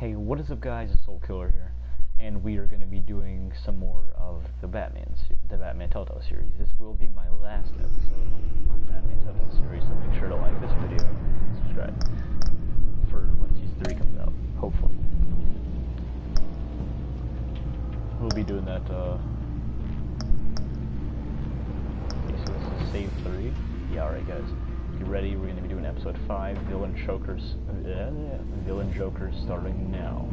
Hey, what is up guys, Assaultkiller here, and we are going to be doing some more of the Batman Telltale series. This will be my last episode on Batman Telltale series, so make sure to like this video and subscribe for when Season 3 comes out, hopefully. We'll be doing that, okay, so this is Save 3. Yeah, alright guys. You ready? We're going to be doing episode 5, Villain Jokers starting now.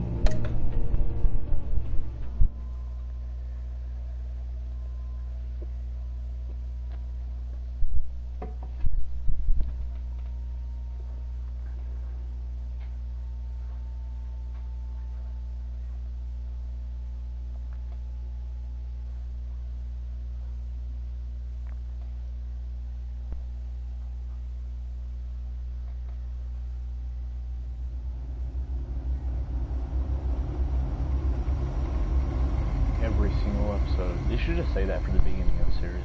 Every single episode. You should just say that for the beginning of the series.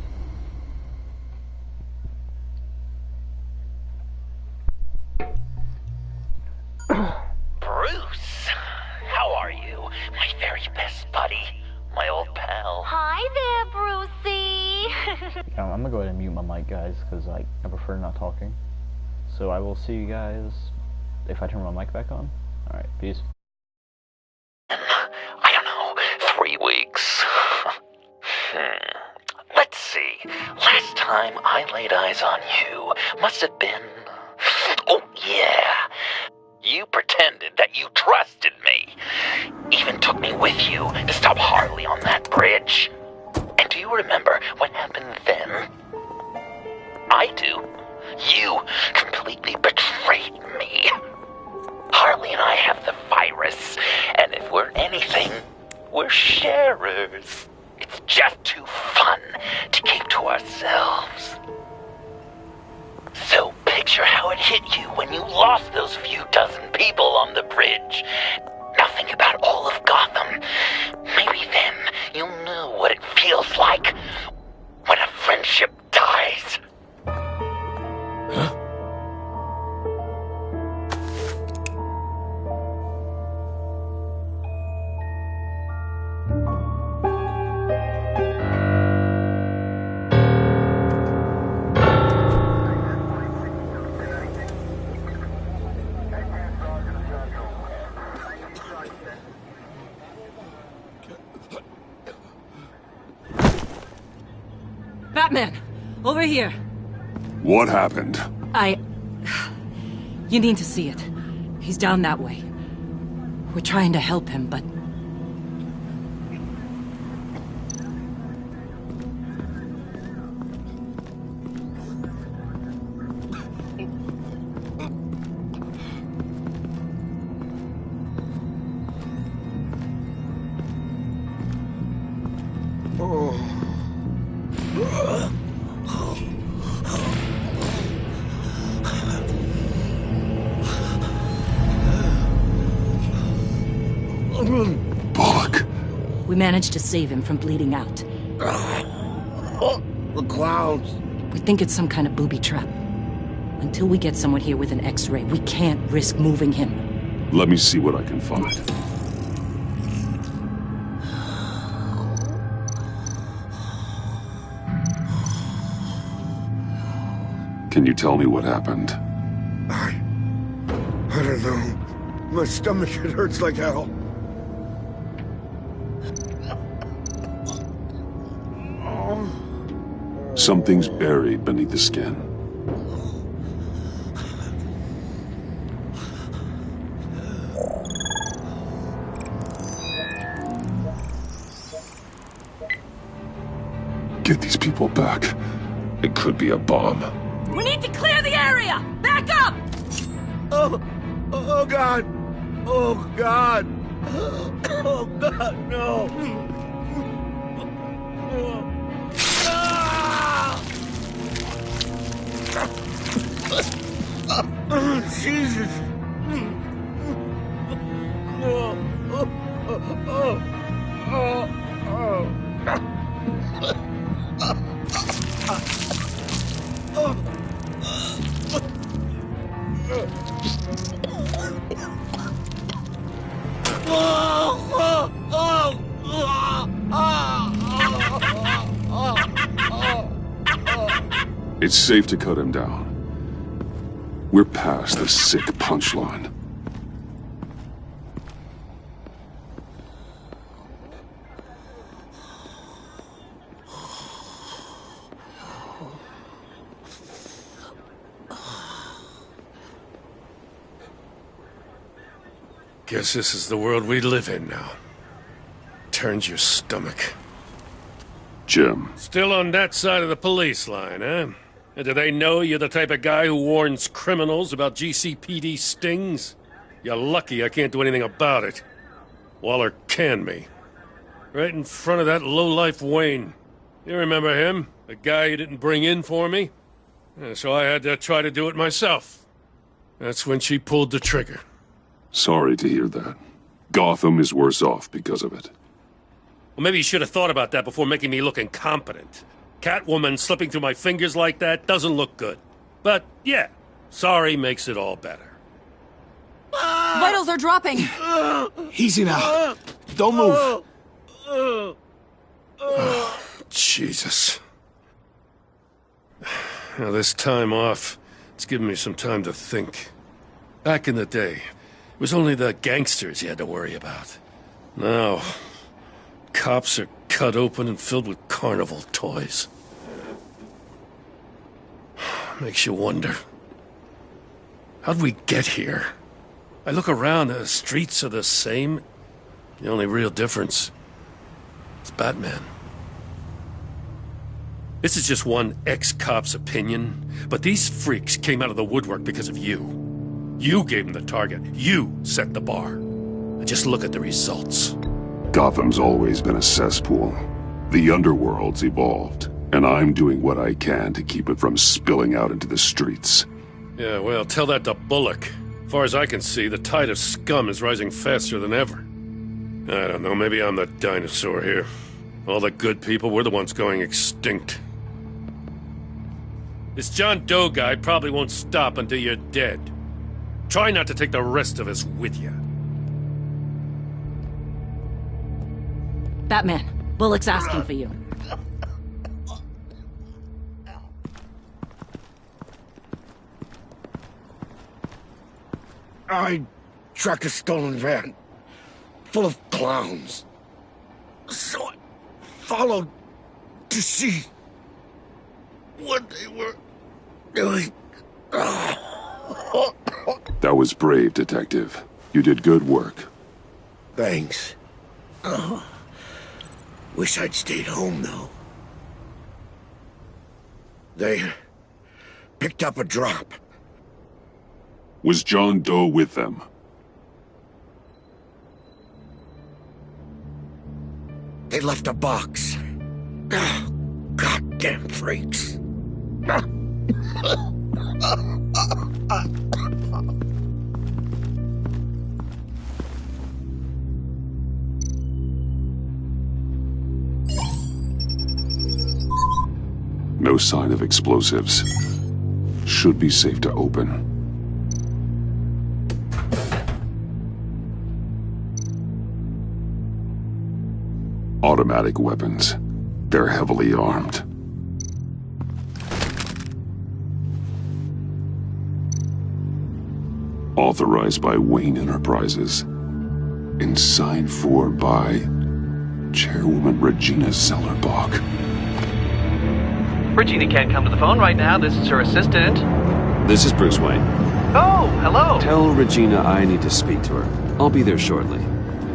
Bruce, how are you? My very best buddy, my old pal. Hi there, Brucey. I'm gonna go ahead and mute my mic, guys, because I prefer not talking. So I will see you guys if I turn my mic back on. Alright, peace. I don't know, 3 weeks. Let's see. Last time I laid eyes on you must have been... Oh, yeah. You pretended that you trusted me. Even took me with you to stop Harley on that bridge. And do you remember what happened then? I do. You completely betrayed me. Harley and I have the virus, and if we're anything, we're sharers. It's just too fun to keep to ourselves. So picture how it hit you when you lost those few dozen people on the bridge. Now think about all of Gotham. Maybe then you'll know what it feels like when a friendship dies. Huh? Batman! Over here! What happened? You need to see it. He's down that way. We're trying to help him, but... Bullock. We managed to save him from bleeding out. The clouds. We think it's some kind of booby trap. Until we get someone here with an X-ray, we can't risk moving him. Let me see what I can find. Can you tell me what happened? I don't know. My stomach, it hurts like hell. Something's buried beneath the skin. Get these people back. It could be a bomb. We need to clear the area! Back up! Oh God! Oh God! Oh God, no! Jesus! It's safe to cut him down. We're past the sick punchline. Guess this is the world we live in now. Turns your stomach. Jim. Still on that side of the police line, eh? And do they know you're the type of guy who warns criminals about GCPD stings? You're lucky I can't do anything about it. Waller canned me. Right in front of that lowlife Wayne. You remember him? The guy you didn't bring in for me? So I had to try to do it myself. That's when she pulled the trigger. Sorry to hear that. Gotham is worse off because of it. Well, maybe you should have thought about that before making me look incompetent. Catwoman slipping through my fingers like that doesn't look good. But, yeah, sorry makes it all better. Vitals are dropping! Easy now. Don't move. Jesus. Now, this time off, it's given me some time to think. Back in the day, it was only the gangsters you had to worry about. Now, cops are cut open and filled with carnival toys. Makes you wonder. How'd we get here? I look around, the streets are the same. The only real difference is Batman. This is just one ex-cop's opinion, but these freaks came out of the woodwork because of you. You gave them the target. You set the bar. And just look at the results. Gotham's always been a cesspool. The underworld's evolved, and I'm doing what I can to keep it from spilling out into the streets. Yeah, well, tell that to Bullock. As far as I can see, the tide of scum is rising faster than ever. I don't know, maybe I'm the dinosaur here. All the good people, we're the ones going extinct. This John Doe guy probably won't stop until you're dead. Try not to take the rest of us with you. Batman, Bullock's asking for you. I tracked a stolen van full of clowns. So I followed to see what they were doing. That was brave, Detective. You did good work. Thanks. Wish I'd stayed home, though. They picked up a drop. Was John Doe with them? They left a box. Goddamn freaks. No sign of explosives. Should be safe to open. Automatic weapons. They're heavily armed. Authorized by Wayne Enterprises. And signed for by Chairwoman Regina Zellerbach. Regina can't come to the phone right now. This is her assistant. This is Bruce Wayne. Oh, hello. Tell Regina I need to speak to her. I'll be there shortly.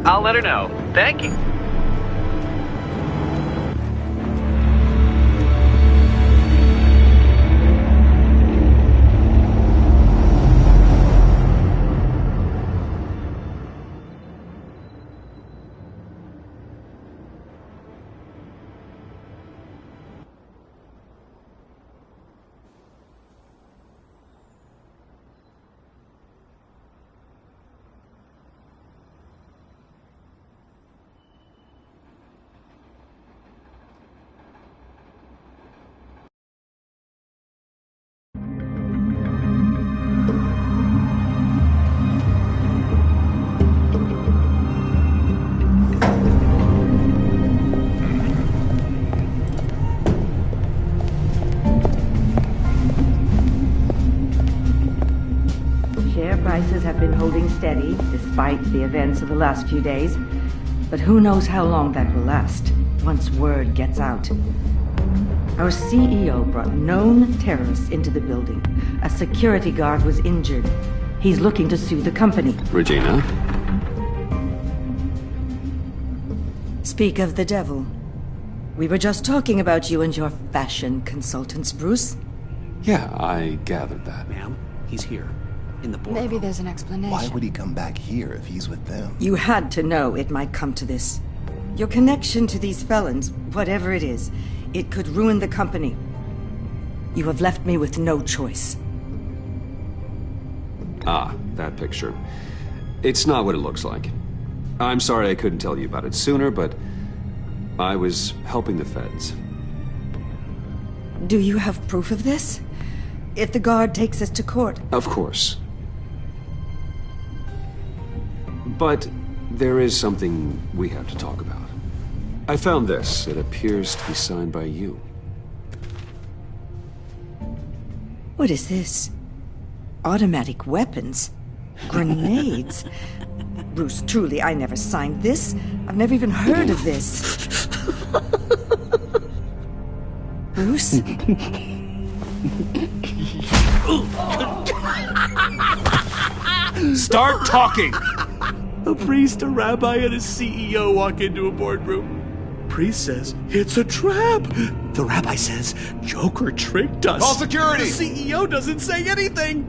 I'll let her know. Thank you. holding steady, despite the events of the last few days. But who knows how long that will last, once word gets out. Our CEO brought known terrorists into the building. A security guard was injured. He's looking to sue the company. Regina? Speak of the devil. We were just talking about you and your fashion consultants, Bruce. Yeah, I gathered that. Ma'am, he's here. In the boardroom. Maybe there's an explanation. Why would he come back here if he's with them? You had to know it might come to this. Your connection to these felons, whatever it is, it could ruin the company. You have left me with no choice. Ah, that picture. It's not what it looks like. I'm sorry I couldn't tell you about it sooner, but I was helping the feds. Do you have proof of this? If the guard takes us to court? Of course. But there is something we have to talk about. I found this. It appears to be signed by you. What is this? Automatic weapons? Grenades? Bruce, truly, I never signed this. I've never even heard of this. Bruce? Start talking! A priest, a rabbi, and a CEO walk into a boardroom. Priest says, it's a trap. The rabbi says, Joker tricked us. Call security! The CEO doesn't say anything,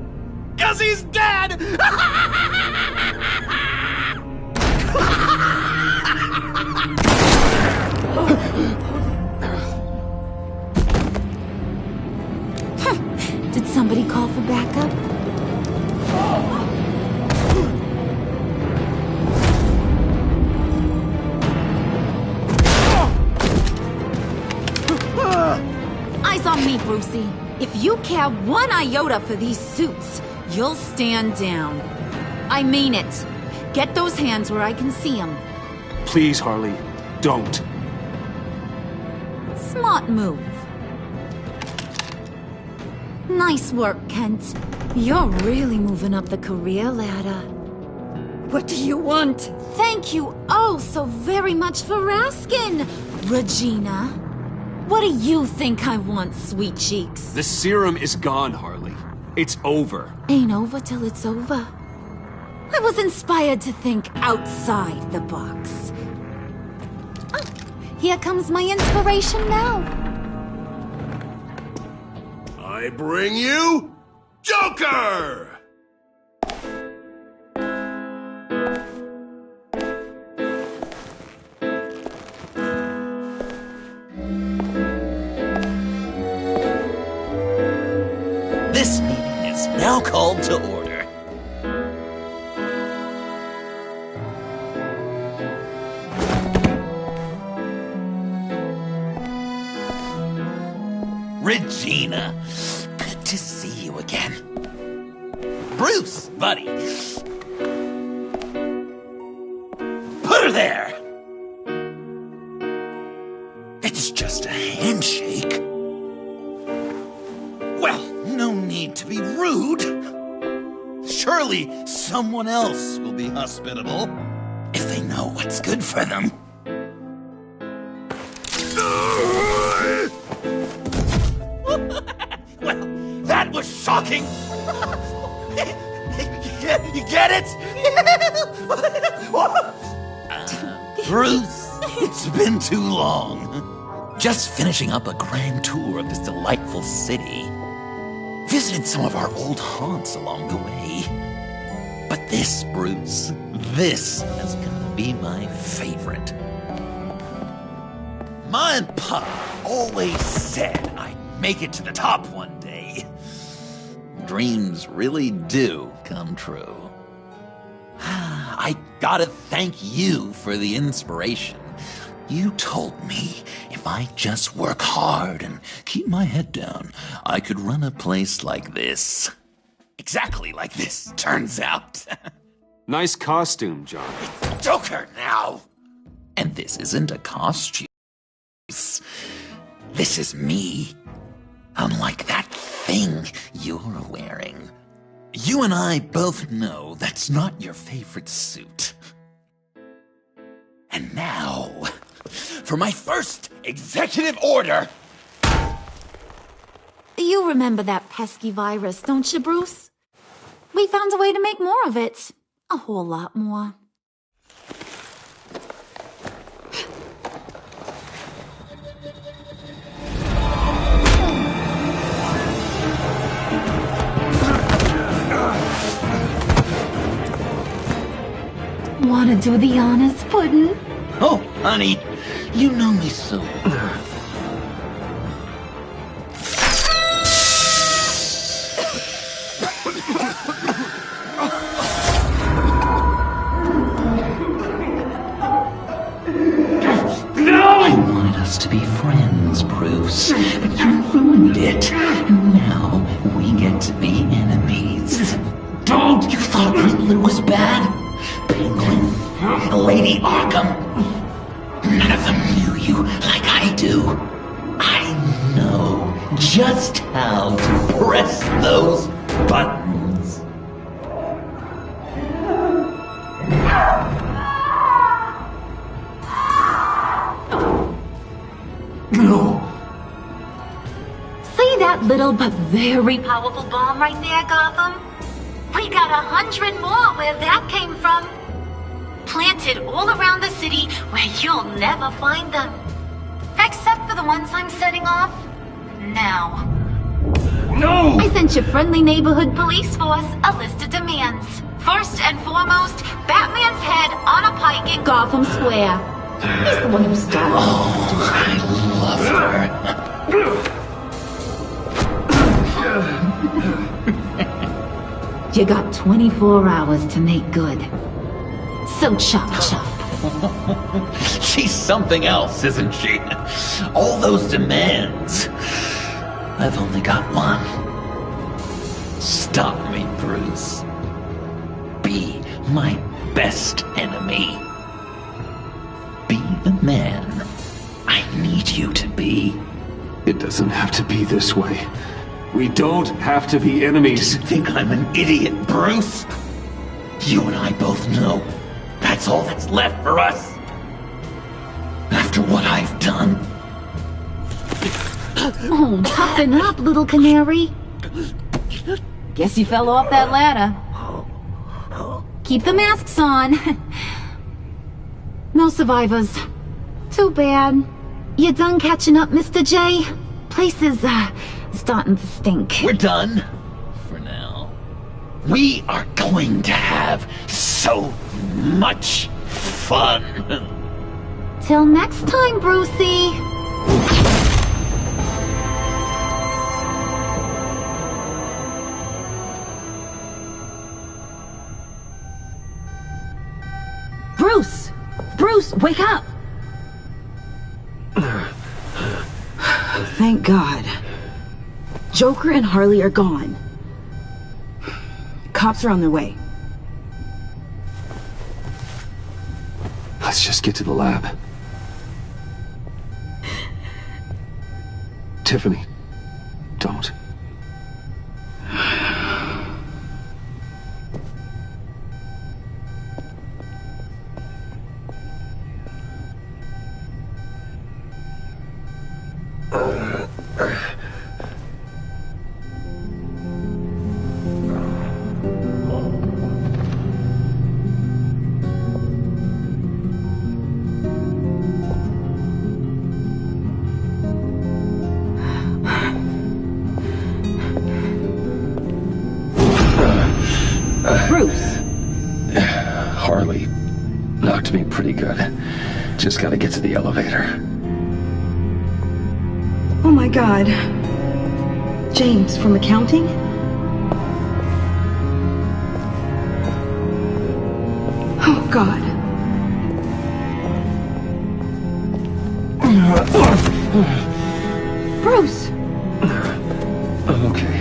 'cause he's dead! Did somebody call for backup? Eyes on me, Brucey. If you care one iota for these suits, you'll stand down. I mean it. Get those hands where I can see them. Please, Harley, don't. Smart move. Nice work, Kent. You're really moving up the career ladder. What do you want? Thank you oh so very much for asking, Regina. What do you think I want, sweet cheeks? The serum is gone, Harley. It's over. Ain't over till it's over. I was inspired to think outside the box. Oh, here comes my inspiration now. I bring you Joker! This meeting is now called to order. Regina, good to see you again. Bruce, buddy. Put her there. It's just a handshake. Well, no need to be rude. Surely someone else will be hospitable if they know what's good for them. Well, that was shocking. You get it? Bruce, it's been too long. Just finishing up a grand tour of this delightful city. Visited some of our old haunts along the way. But this, Bruce, this has got to be my favorite. Ma and Pa always said I'd make it to the top one day. Dreams really do come true. I gotta thank you for the inspiration. You told me if I just work hard and keep my head down, I could run a place like this. Exactly like this, turns out. Nice costume, John. It's Joker now. And this isn't a costume. This is me. Unlike that thing you're wearing. You and I both know that's not your favorite suit. And now, for my first executive order. You remember that pesky virus, don't you, Bruce? We found a way to make more of it. A whole lot more. Wanna do the honors, Puddin'? Oh, honey, you know me so well. I wanted us to be friends, Bruce, but you ruined it. And now we get to be enemies. Don't! You thought Riddler was bad? Penguin, Lady Arkham. None of them knew you like I do. I know just how to press those buttons. No. See that little but very powerful bomb right there, Gotham? We got 100 more where that came from. Planted all around the city where you'll never find them. Except for the ones I'm setting off now. No! I sent your friendly neighborhood police force a list of demands. First and foremost, Batman's head on a pike in Gotham Square. He's the one who stole it. Oh, I love her. You got 24 hours to make good. So chop chop. She's something else, isn't she? All those demands. I've only got one. Stop me, Bruce. Be my best enemy. Be the man I need you to be. It doesn't have to be this way. We don't have to be enemies. You think I'm an idiot, Bruce? You and I both know that's all that's left for us. After what I've done. Oh, toughen up, little canary. Guess you fell off that ladder. Keep the masks on. No survivors. Too bad. You done catching up, Mr. J? Place is, starting to stink. We're done. For now. We are going to have so much fun. Till next time, Brucey. Bruce! Bruce, wake up! Thank God. Joker and Harley are gone. Cops are on their way. Let's just get to the lab. Tiffany, don't. Bruce! Harley knocked me pretty good. Just gotta get to the elevator. Oh my God. James from accounting? Oh God. Bruce! I'm okay.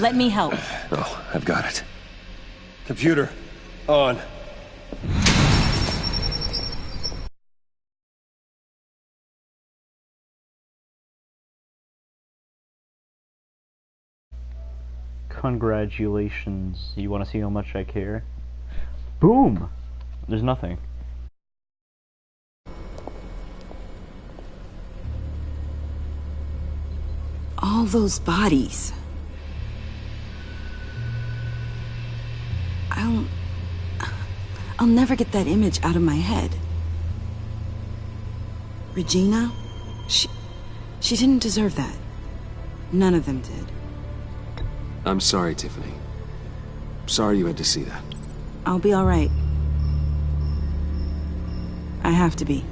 Let me help. Oh, I've got it. Computer, on. Congratulations. You want to see how much I care? Boom! There's nothing. All those bodies. I'll never get that image out of my head. Regina? She didn't deserve that. None of them did. I'm sorry, Tiffany. Sorry you had to see that. I'll be all right. I have to be.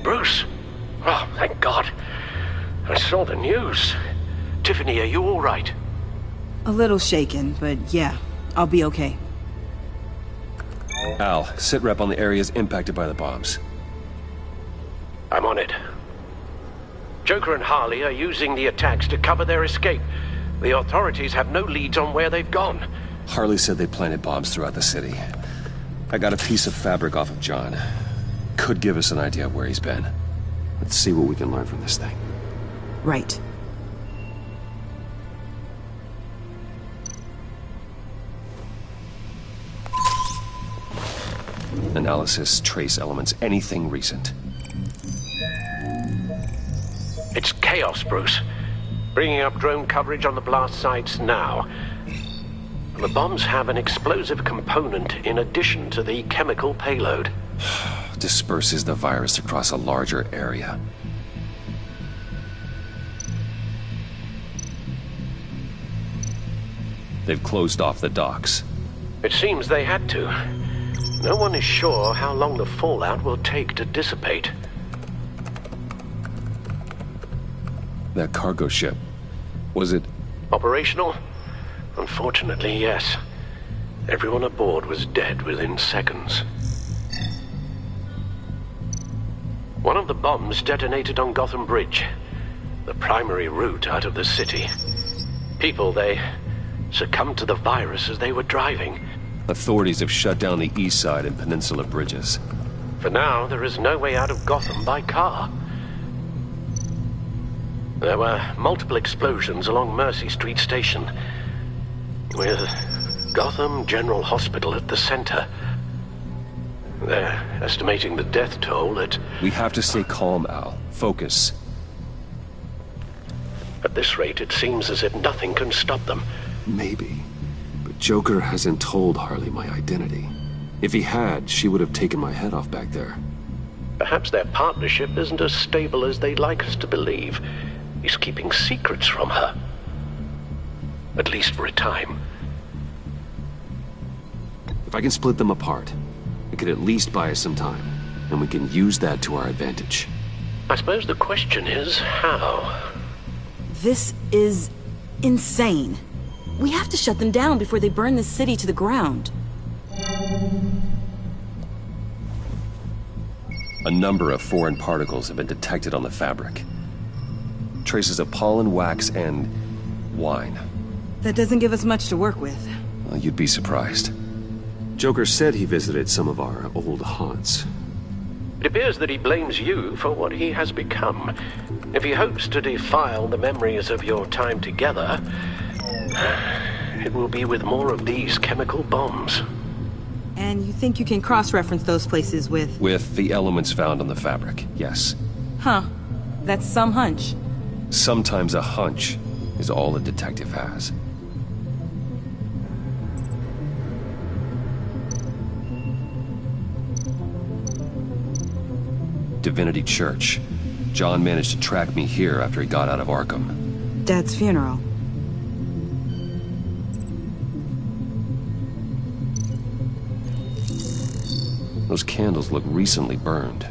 Bruce! Oh, thank God. I saw the news. Tiffany, are you all right? A little shaken, but yeah, I'll be okay. Al, sit rep on the areas impacted by the bombs. I'm on it. Joker and Harley are using the attacks to cover their escape. The authorities have no leads on where they've gone. Harley said they planted bombs throughout the city. I got a piece of fabric off of John. Could give us an idea of where he's been. Let's see what we can learn from this thing. Right. Analysis, trace elements, anything recent. It's chaos, Bruce. Bringing up drone coverage on the blast sites now. The bombs have an explosive component in addition to the chemical payload. Disperses the virus across a larger area. They've closed off the docks. It seems they had to. No one is sure how long the fallout will take to dissipate. That cargo ship, was it... Operational? Unfortunately, yes. Everyone aboard was dead within seconds. One of the bombs detonated on Gotham Bridge, the primary route out of the city. People, they succumbed to the virus as they were driving. Authorities have shut down the east side and peninsula bridges. For now, there is no way out of Gotham by car. There were multiple explosions along Mercy Street Station, with Gotham General Hospital at the center. They're estimating the death toll at... We have to stay calm, Al. Focus. At this rate, it seems as if nothing can stop them. Maybe. But Joker hasn't told Harley my identity. If he had, she would have taken my head off back there. Perhaps their partnership isn't as stable as they'd like us to believe. He's keeping secrets from her. At least for a time. If I can split them apart, it could at least buy us some time. And we can use that to our advantage. I suppose the question is, how? This is insane. We have to shut them down before they burn this city to the ground. A number of foreign particles have been detected on the fabric. Traces of pollen, wax, and wine. That doesn't give us much to work with. Well, you'd be surprised. Joker said he visited some of our old haunts. It appears that he blames you for what he has become. If he hopes to defile the memories of your time together, it will be with more of these chemical bombs. And you think you can cross-reference those places with... With the elements found on the fabric, yes. Huh. That's some hunch. Sometimes a hunch is all a detective has. Divinity Church. John managed to track me here after he got out of Arkham. Dad's funeral. Those candles look recently burned.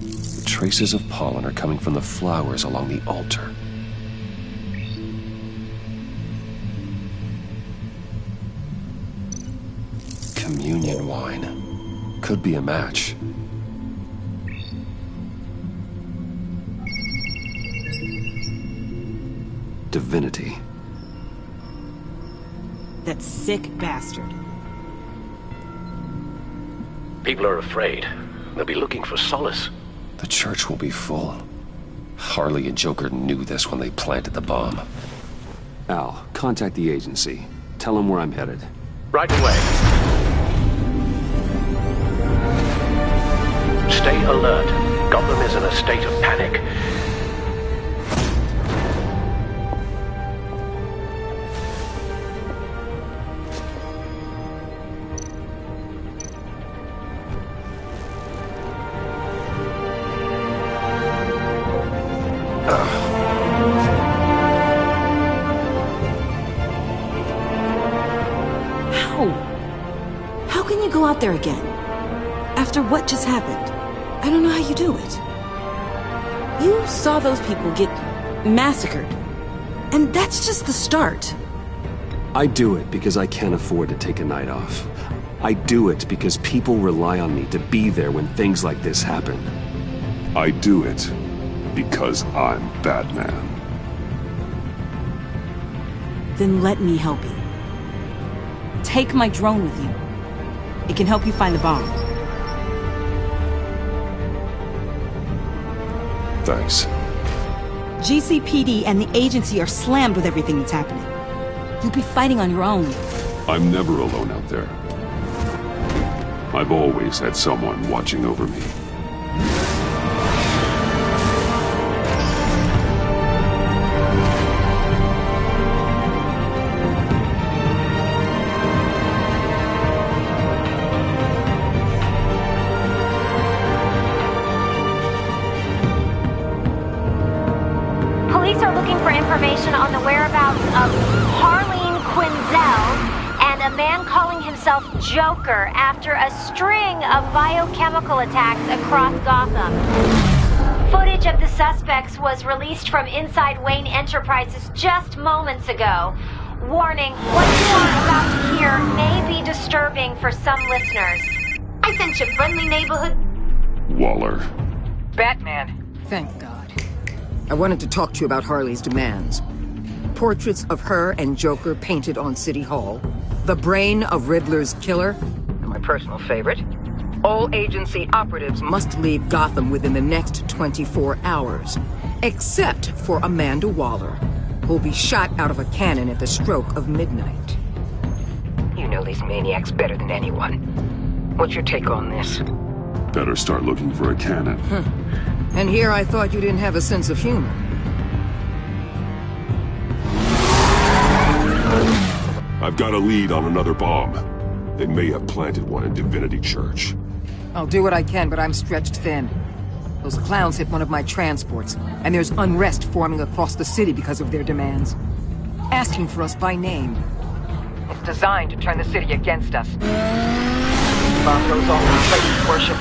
The traces of pollen are coming from the flowers along the altar. Communion wine. Could be a match. Divinity. That sick bastard. People are afraid. They'll be looking for solace. The church will be full. Harley and Joker knew this when they planted the bomb. Al, contact the agency. Tell them where I'm headed. Right away. Stay alert. Gotham is in a state of panic. How can you go out there again? After what just happened? I don't know how you do it. You saw those people get massacred. And that's just the start. I do it because I can't afford to take a night off. I do it because people rely on me to be there when things like this happen. I do it because I'm Batman. Then let me help you. Take my drone with you. It can help you find the bomb. Thanks. GCPD and the agency are slammed with everything that's happening. You'll be fighting on your own. I'm never alone out there. I've always had someone watching over me. Police are looking for information on the whereabouts of Harleen Quinzel and a man calling himself Joker after a string of biochemical attacks across Gotham. Footage of the suspects was released from inside Wayne Enterprises just moments ago. Warning, what you are about to hear may be disturbing for some listeners. I sent you friendly neighborhood... Waller. Batman. Thank God. I wanted to talk to you about Harley's demands. Portraits of her and Joker painted on City Hall. The brain of Riddler's killer. And my personal favorite. All agency operatives must leave Gotham within the next 24 hours. Except for Amanda Waller, who'll be shot out of a cannon at the stroke of midnight. You know these maniacs better than anyone. What's your take on this? Better start looking for a cannon. And here I thought you didn't have a sense of humor. I've got a lead on another bomb. They may have planted one in Divinity Church. I'll do what I can, but I'm stretched thin. Those clowns hit one of my transports, and there's unrest forming across the city because of their demands. Asking for us by name. It's designed to turn the city against us. Bomb goes off in place of worship.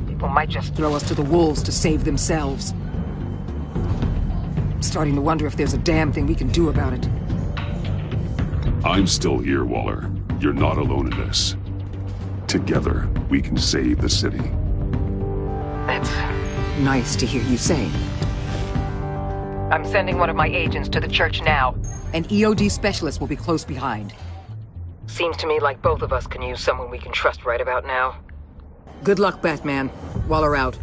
People might just throw us to the wolves to save themselves. I'm starting to wonder if there's a damn thing we can do about it. I'm still here, Waller. You're not alone in this. Together, we can save the city. That's nice to hear you say. I'm sending one of my agents to the church now. An EOD specialist will be close behind. Seems to me like both of us can use someone we can trust right about now. Good luck, Batman. Waller out.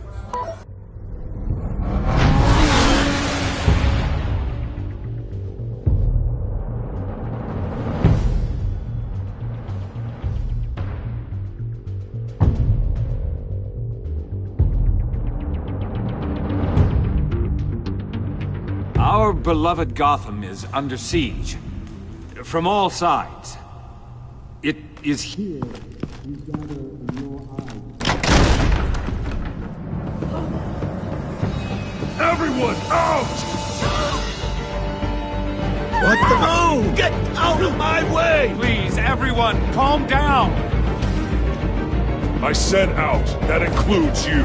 Our beloved Gotham is under siege. From all sides. It is here we gather in your eyes. Everyone, out! What the? Oh, get out of my way! Please, everyone, calm down! I said out. That includes you.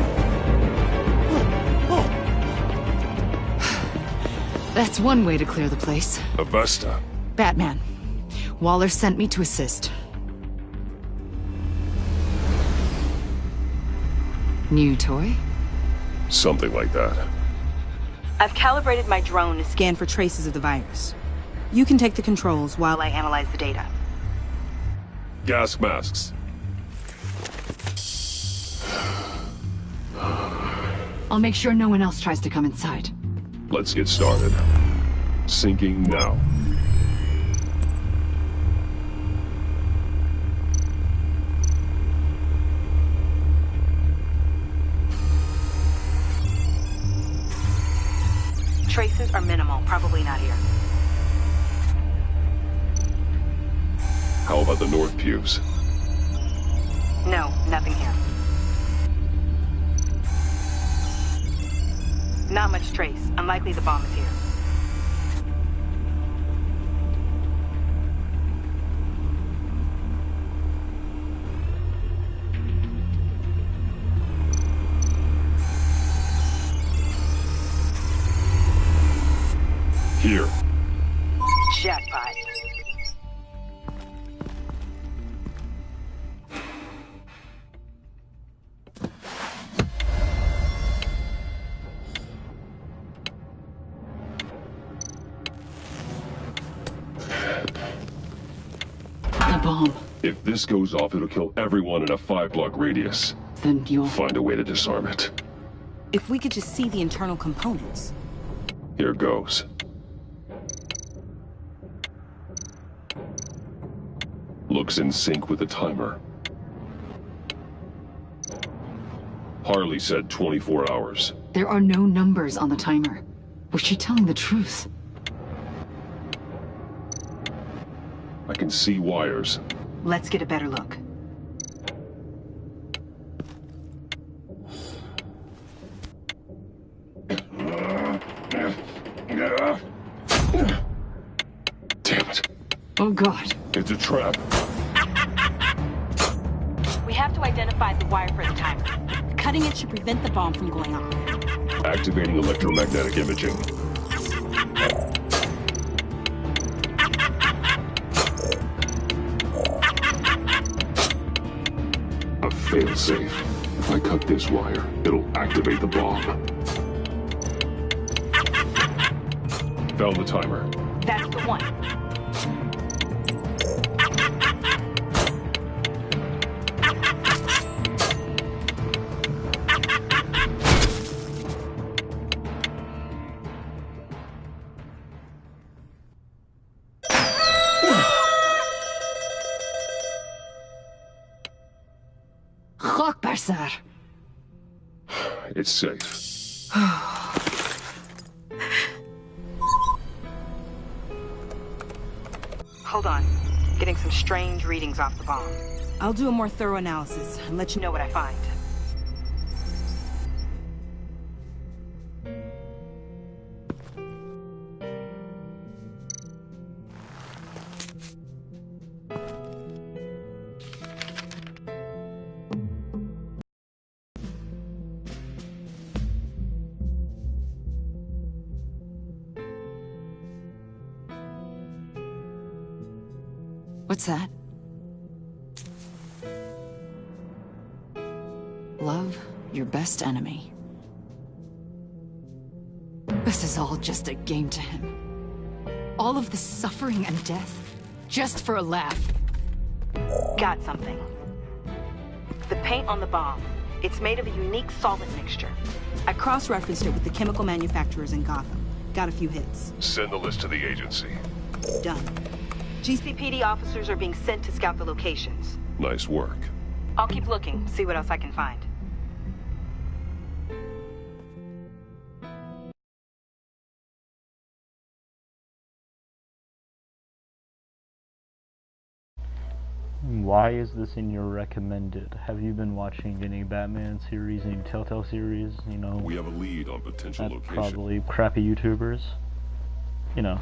That's one way to clear the place. Avesta. Batman. Waller sent me to assist. New toy? Something like that. I've calibrated my drone to scan for traces of the virus. You can take the controls while I analyze the data. Gas masks. I'll make sure no one else tries to come inside. Let's get started. Syncing now. Traces are minimal, probably not here. How about the north pubes? No, nothing here. Not much trace. Unlikely the bomb is here. Here. Jackpot. The bomb. If this goes off, it'll kill everyone in a 5-block radius. Then you'll find a way to disarm it. If we could just see the internal components. Here goes. Looks in sync with the timer. Harley said 24 hours. There are no numbers on the timer. Was she telling the truth? I can see wires. Let's get a better look. Damn it. Oh God. It's a trap. We have to identify the wire for the timer. Cutting it should prevent the bomb from going off. Activating electromagnetic imaging. A failsafe. If I cut this wire, it'll activate the bomb. Found the timer. That's the one. Sir. It's safe. Hold on. Getting some strange readings off the bomb. I'll do a more thorough analysis and let you know what I find. What's that? Love your best enemy. This is all just a game to him. All of this suffering and death, just for a laugh. Got something. The paint on the bomb. It's made of a unique solvent mixture. I cross-referenced it with the chemical manufacturers in Gotham. Got a few hits. Send the list to the agency. Done. GCPD officers are being sent to scout the locations. Nice work. I'll keep looking, see what else I can find. Why is this in your recommended? Have you been watching any Batman series, any Telltale series? You know, we have a lead on potential location. Probably crappy YouTubers. You know,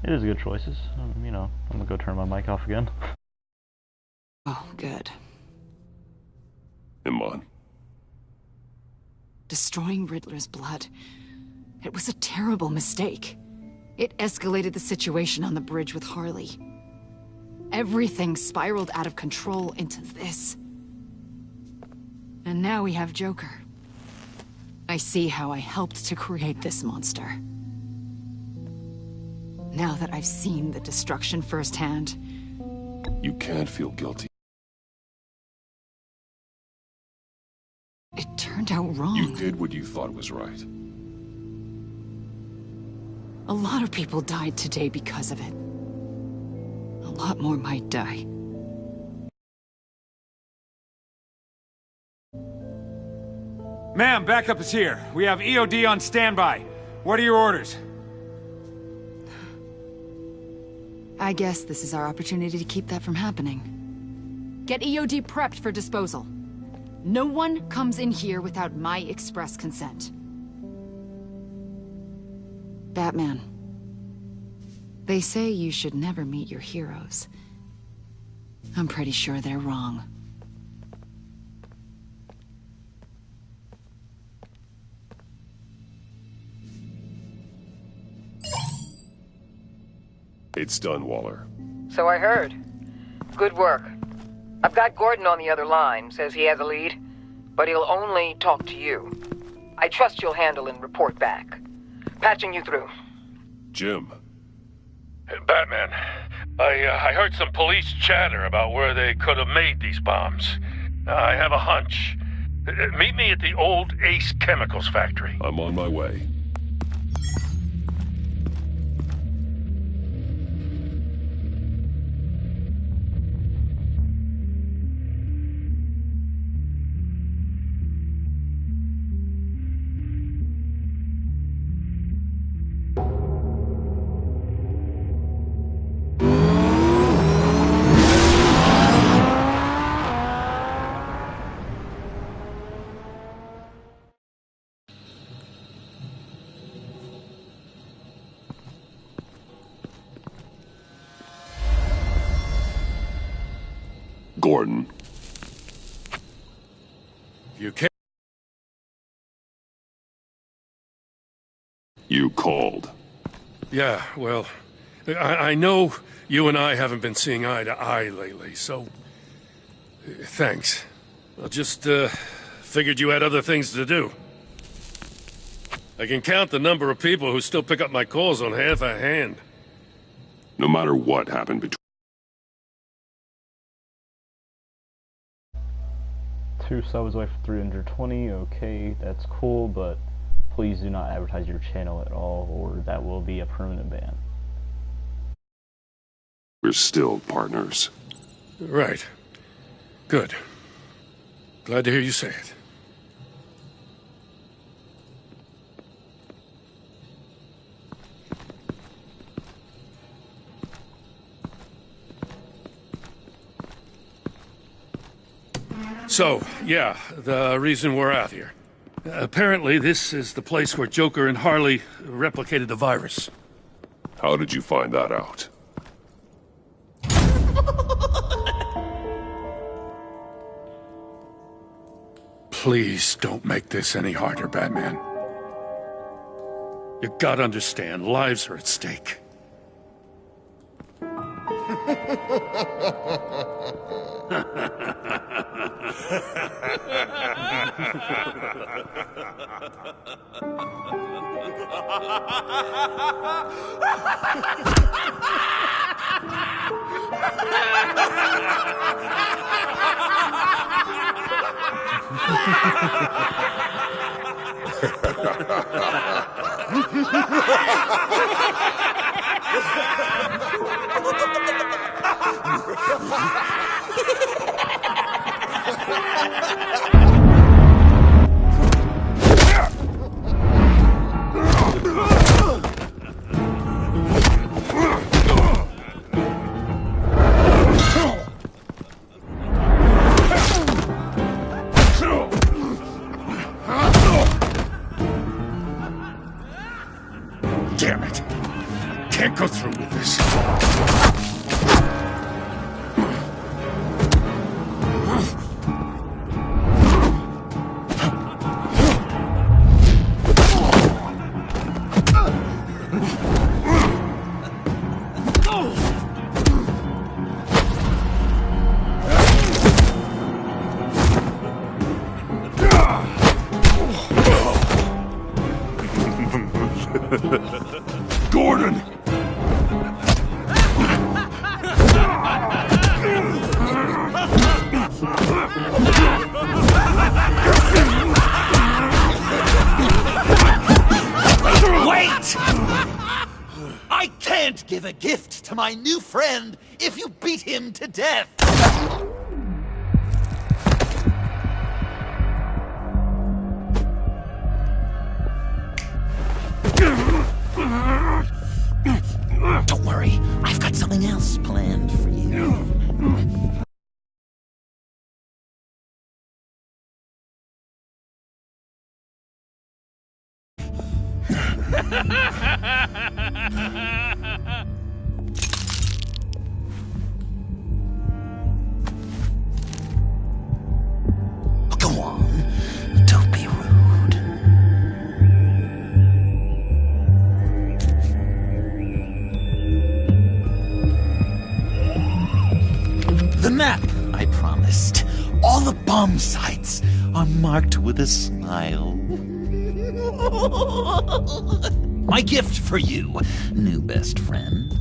it is good choices. You know, I'm gonna go turn my mic off again. Oh, good. I'm on. Destroying Riddler's blood. It was a terrible mistake. It escalated the situation on the bridge with Harley. Everything spiraled out of control into this. And now we have Joker. I I see how I helped to create this monster. Now that I've seen the destruction firsthand... You can't feel guilty. It turned out wrong. You did what you thought was right. A lot of people died today because of it. A lot more might die. Ma'am, backup is here. We have EOD on standby. What are your orders? I guess this is our opportunity to keep that from happening. Get EOD prepped for disposal. No one comes in here without my express consent. Batman. They say you should never meet your heroes. I'm pretty sure they're wrong. It's done, Waller. So I heard. Good work. I've got Gordon on the other line, says he has a lead, but he'll only talk to you. I trust you'll handle and report back. Patching you through. Jim. Batman, I heard some police chatter about where they could have made these bombs. I have a hunch. Meet me at the old Ace Chemicals factory. I'm on my way. Gordon. You can't... You called. Yeah, well, I know you and I haven't been seeing eye to eye lately, so... Thanks. I just, figured you had other things to do. I can count the number of people who still pick up my calls on half a hand. No matter what happened between... 2 subs away from 320, okay, that's cool, but please do not advertise your channel at all, or that will be a permanent ban. We're still partners. Right. Good. Glad to hear you say it. So, yeah, the reason we're out here. Apparently, this is the place where Joker and Harley replicated the virus. How did you find that out? Please don't make this any harder, Batman. You gotta understand, lives are at stake. Damn it. Can't go through with this. Gordon! Wait! I can't give a gift to my new friend if you beat him to death! Don't worry, I've got something else planned for you. Go on, don't be rude. The map, I promised. All the bomb sites are marked with a smile. My gift for you, new best friend.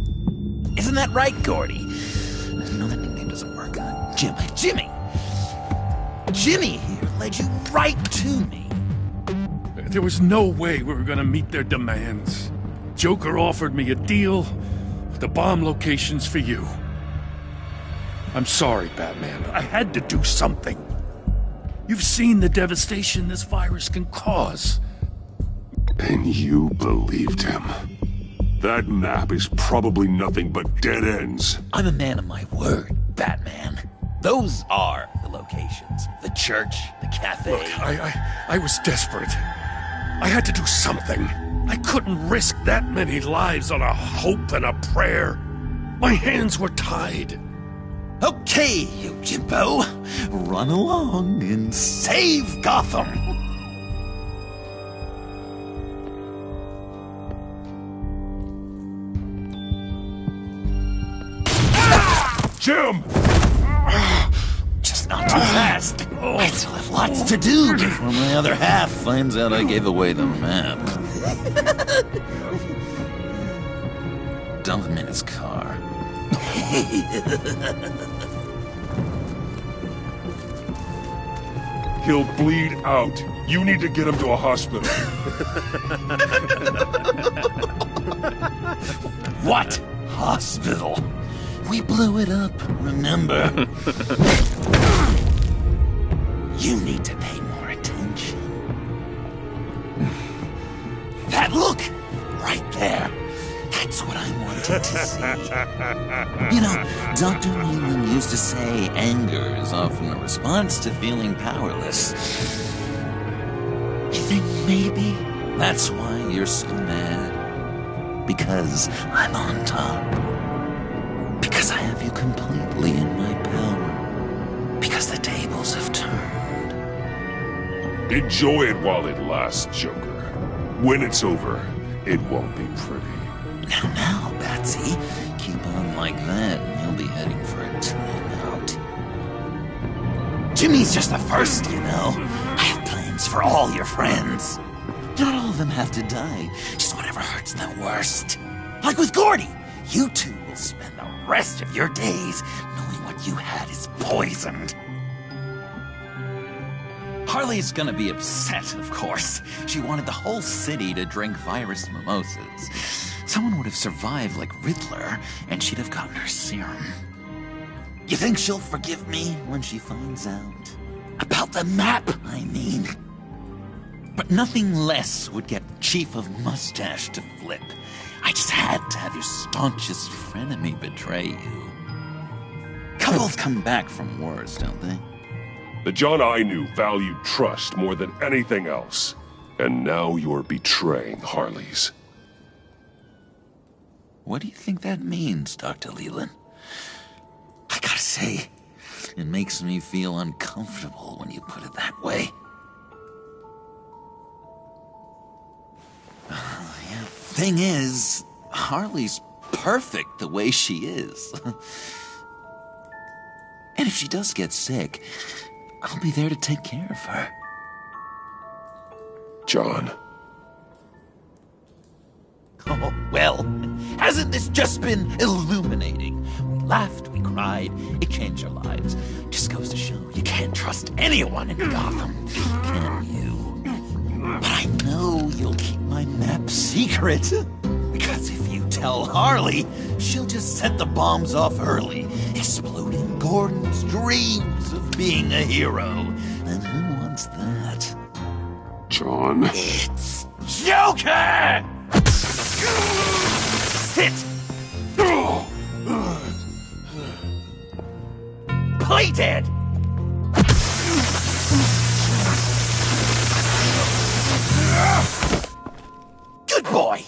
Isn't that right, Gordy? No, that nickname doesn't work. Jimmy! Jimmy here led you right to me. There was no way we were gonna meet their demands. Joker offered me a deal, the bomb locations for you. I'm sorry, Batman. I had to do something. You've seen the devastation this virus can cause. And you believed him. That map is probably nothing but dead ends. I'm a man of my word, Batman. Those are the locations. The church, the cafe. Look, I was desperate. I had to do something. I couldn't risk that many lives on a hope and a prayer. My hands were tied. Okay, you Jimbo. Run along and save Gotham. Jim! Just not too fast. I still have lots to do before my other half finds out I gave away the map. Dump him in his car. He'll bleed out. You need to get him to a hospital. What hospital? We blew it up, remember? You need to pay more attention. That look! Right there. That's what I wanted to see. You know, Dr. Newman used to say anger is often a response to feeling powerless. You think maybe that's why you're so mad? Because I'm on top. Because I have you completely in my power. Because the tables have turned. Enjoy it while it lasts, Joker. When it's over, it won't be pretty. Now, Batsy, keep on like that and you'll be heading for a timeout. Jimmy's just the first, you know. I have plans for all your friends. Not all of them have to die, just whatever hurts them worst. Like with Gordy, you two will spend the rest of your days knowing what you had is poisoned. Harley's gonna be upset, of course. She wanted the whole city to drink virus mimosas. Someone would have survived like Riddler, and she'd have gotten her serum. You think she'll forgive me when she finds out? About the map, I mean. But nothing less would get Chief of Mustache to flip. I just had to have your staunchest frenemy betray you. Couples come back from wars, don't they? The John I knew valued trust more than anything else. And now you're betraying Harley's. What do you think that means, Dr. Leland? I gotta say, it makes me feel uncomfortable when you put it that way. Thing is, Harley's perfect the way she is. And if she does get sick, I'll be there to take care of her. John. Oh, well, hasn't this just been illuminating? We laughed, we cried, it changed our lives. Just goes to show you can't trust anyone in Gotham, can you? But I know you'll keep my map secret. Because if you tell Harley, she'll just set the bombs off early, exploding Gordon's dreams of being a hero. And who wants that? John. It's Joker! Sit! Play dead! Good boy!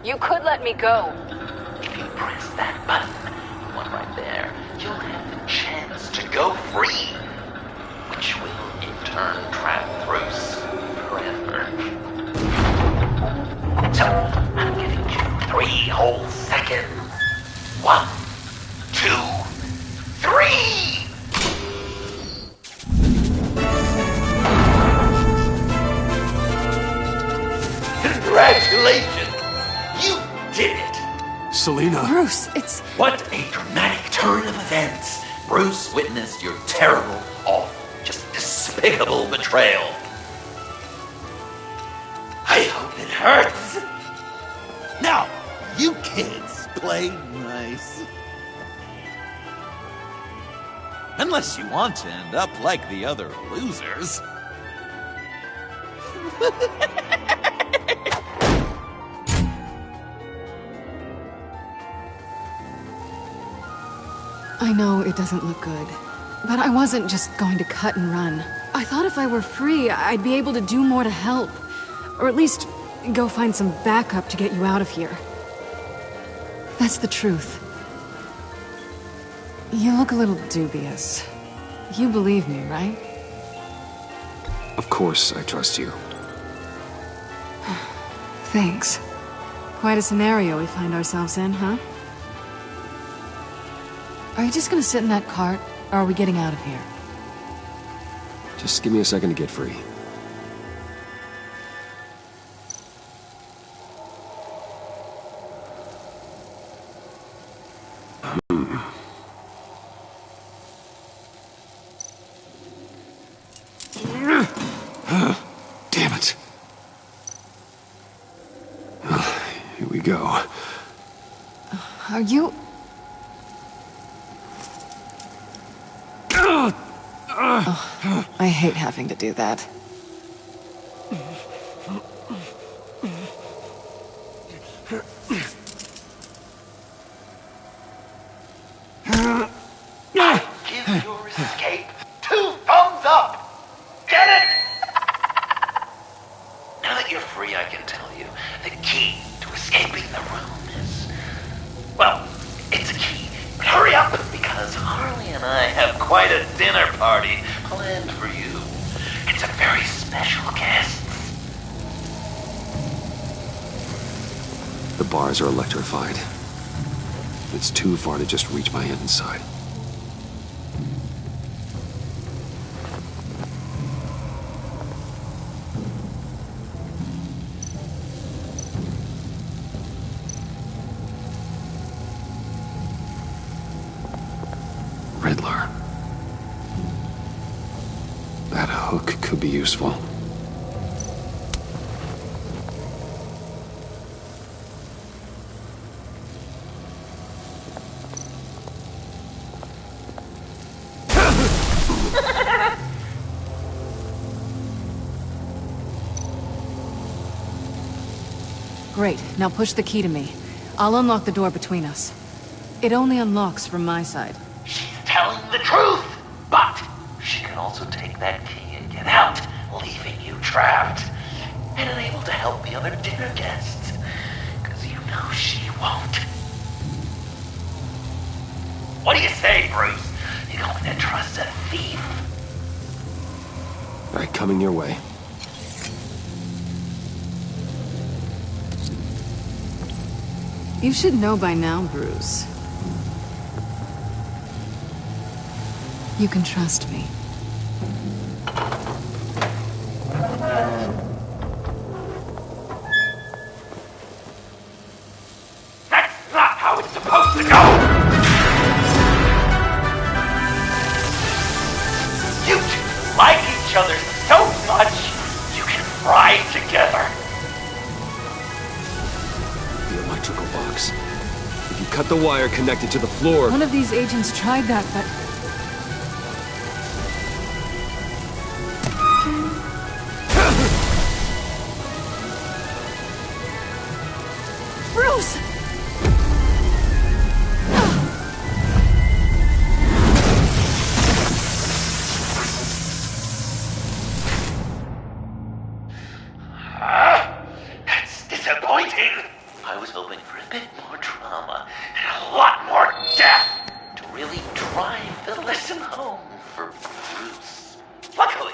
You could let me go. If you press that button, one right there, you'll have the chance to go free, which will in turn trap Bruce forever. So, I'm giving you 3 whole seconds. 1, 2, 3! Congratulations! You did it! Selina. Bruce, it's... What a dramatic turn of events! Bruce witnessed your terrible, awful, just despicable betrayal. I hope it hurts! Now, you kids play nice. Unless you want to end up like the other losers. I know it doesn't look good, but I wasn't just going to cut and run. I thought if I were free, I'd be able to do more to help. Or at least go find some backup to get you out of here. That's the truth. You look a little dubious. You believe me, right? Of course I trust you. Thanks. Quite a scenario we find ourselves in, huh? Are you just gonna sit in that cart, or are we getting out of here? Just give me a second to get free. Damn it. Well, here we go. Are you... Oh, I hate having to do that. Give your escape 2 thumbs up! Get it? Now that you're free, I can tell you the key to escaping the room is... well, it's a key. But hurry up, because Harley and I have quite a dinner party planned for you. And some very special guests. The bars are electrified. It's too far to just reach my hand inside. Riddler. That hook could be useful. Great. Now push the key to me. I'll unlock the door between us. It only unlocks from my side. She's telling the truth, but she can also take that key and get out, leaving you trapped and unable to help the other dinner guests. Because you know she won't. What do you say, Bruce? You going to trust a thief? All right, coming your way. You should know by now, Bruce. You can trust me. That's not how it's supposed to go! You two like each other so much, you can ride together. The electrical box. If you cut the wire connected to the floor... One of these agents tried that, but... Bruce! That's disappointing. I was hoping for a bit more drama and a lot more death to really drive the lesson home for Bruce. Luckily,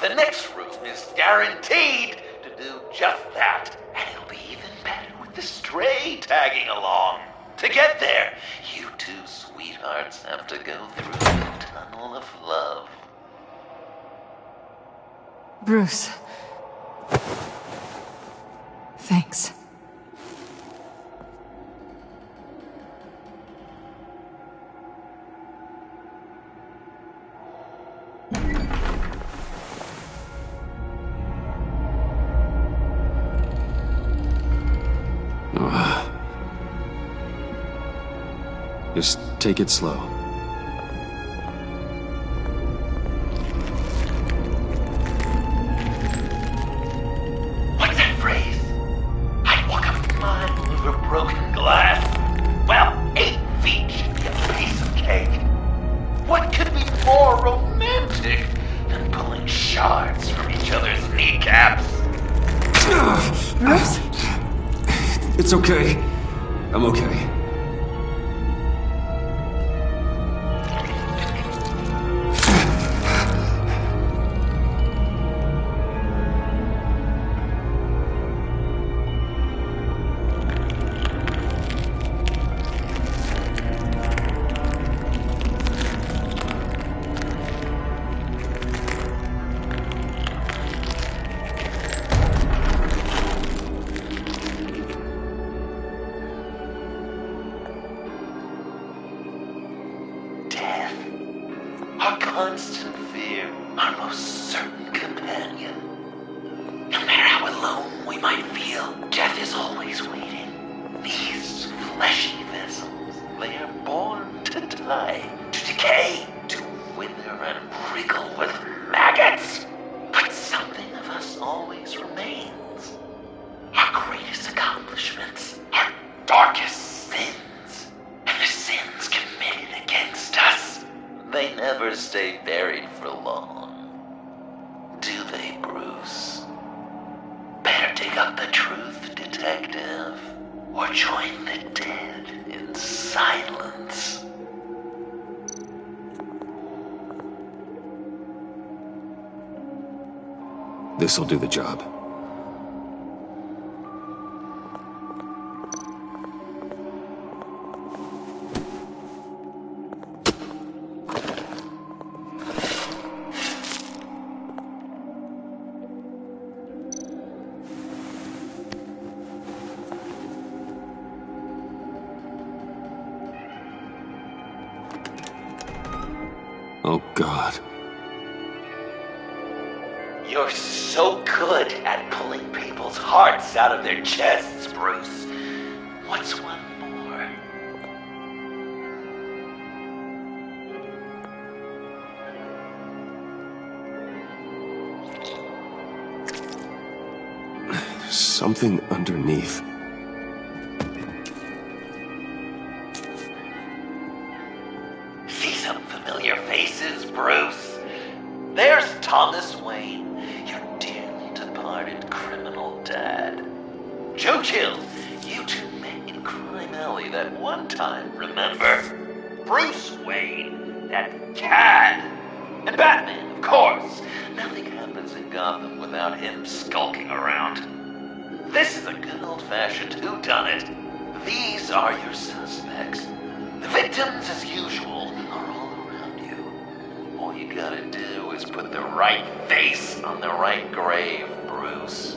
the next room is guaranteed to do just that, and it'll be even better with the stray tagging along. To get there, you two sweethearts have to go through the tunnel of love. Bruce. Thanks. Just take it slow. What's that phrase? I'd walk a mile over broken glass. Well, 8 feet should be a piece of cake. What could be more romantic than pulling shards from each other's kneecaps? Bruce? It's okay. I'm okay. Our constant fear, our most certain companion. No matter how alone we might feel, death is always waiting. These fleshy vessels, they are born to die, to decay, to wither and wriggle with maggots. But something of us always remains. Our greatest accomplishments, our darkest sins, and the sins committed against us. They never stay buried for long. Do they, Bruce? Better dig up the truth, detective, or join the dead in silence. This'll do the job. Oh, God. You're so good at pulling people's hearts out of their chests, Bruce. What's one more? Something underneath. some familiar faces, Bruce. There's Thomas Wayne, your dearly departed criminal dad. Joe Chill, you two met in Crime Alley that one time, remember? Bruce Wayne, that cad. And Batman, of course. Nothing happens in Gotham without him skulking around. This is a good old-fashioned whodunit. These are your suspects. The victims, as usual, are all around you. All you gotta do is put the right face on the right grave, Bruce.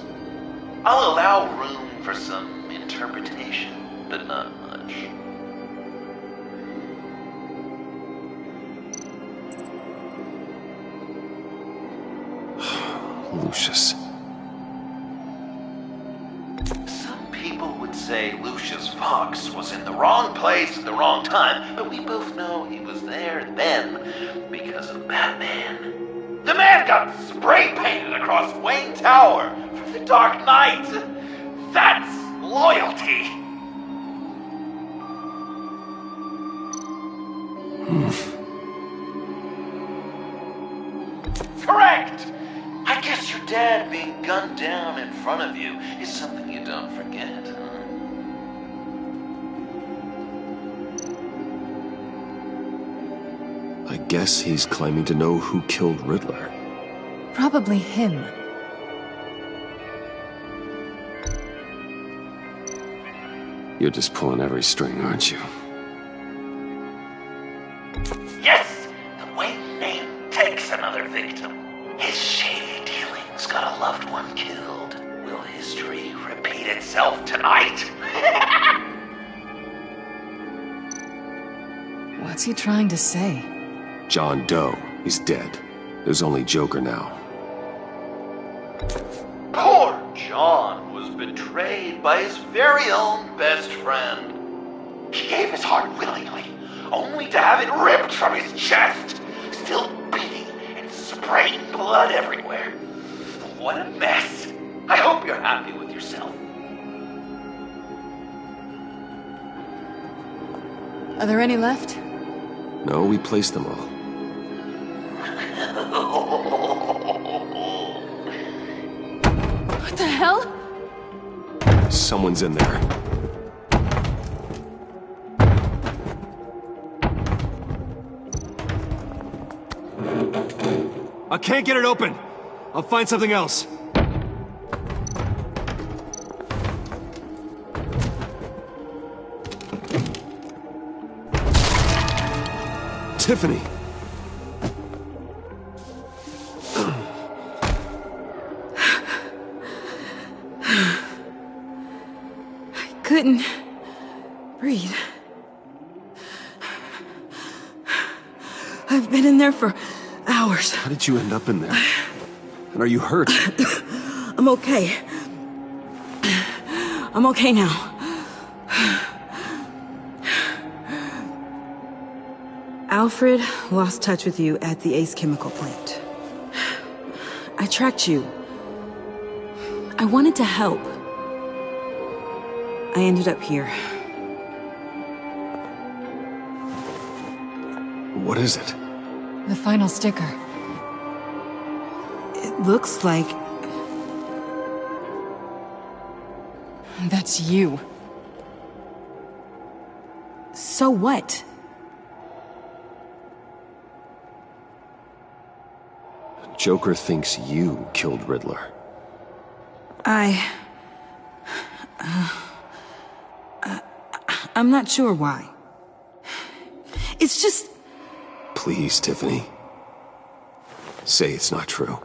I'll allow room for some interpretation, but not much. Lucius. Some people would say Lucius Fox was in the wrong place at the wrong time, but we both know he was there then because of Batman. The man got spray painted across Wayne Tower for the Dark Knight. That's loyalty. Correct! I guess your dad being gunned down in front of you is something you don't forget, huh? I guess he's claiming to know who killed Riddler. Probably him. You're just pulling every string, aren't you? Yes! The Wayne name takes another victim. His shady dealings got a loved one killed. Will history repeat itself tonight? What's he trying to say? John Doe. He's dead. There's only Joker now. Poor John was betrayed by his very own best friend. He gave his heart willingly, only to have it ripped from his chest, still beating and spraying blood everywhere. What a mess. I hope you're happy with yourself. Are there any left? No, we placed them all. What the hell? Someone's in there. I can't get it open. I'll find something else. Tiffany! I couldn't breathe. I've been in there for hours. How did you end up in there? And are you hurt? I'm okay. I'm okay now. Alfred lost touch with you at the Ace Chemical plant. I tracked you. I wanted to help. I ended up here. What is it? The final sticker. It looks like... That's you. So what? Joker thinks you killed Riddler. I'm not sure why. It's just... Please, Tiffany. Say it's not true.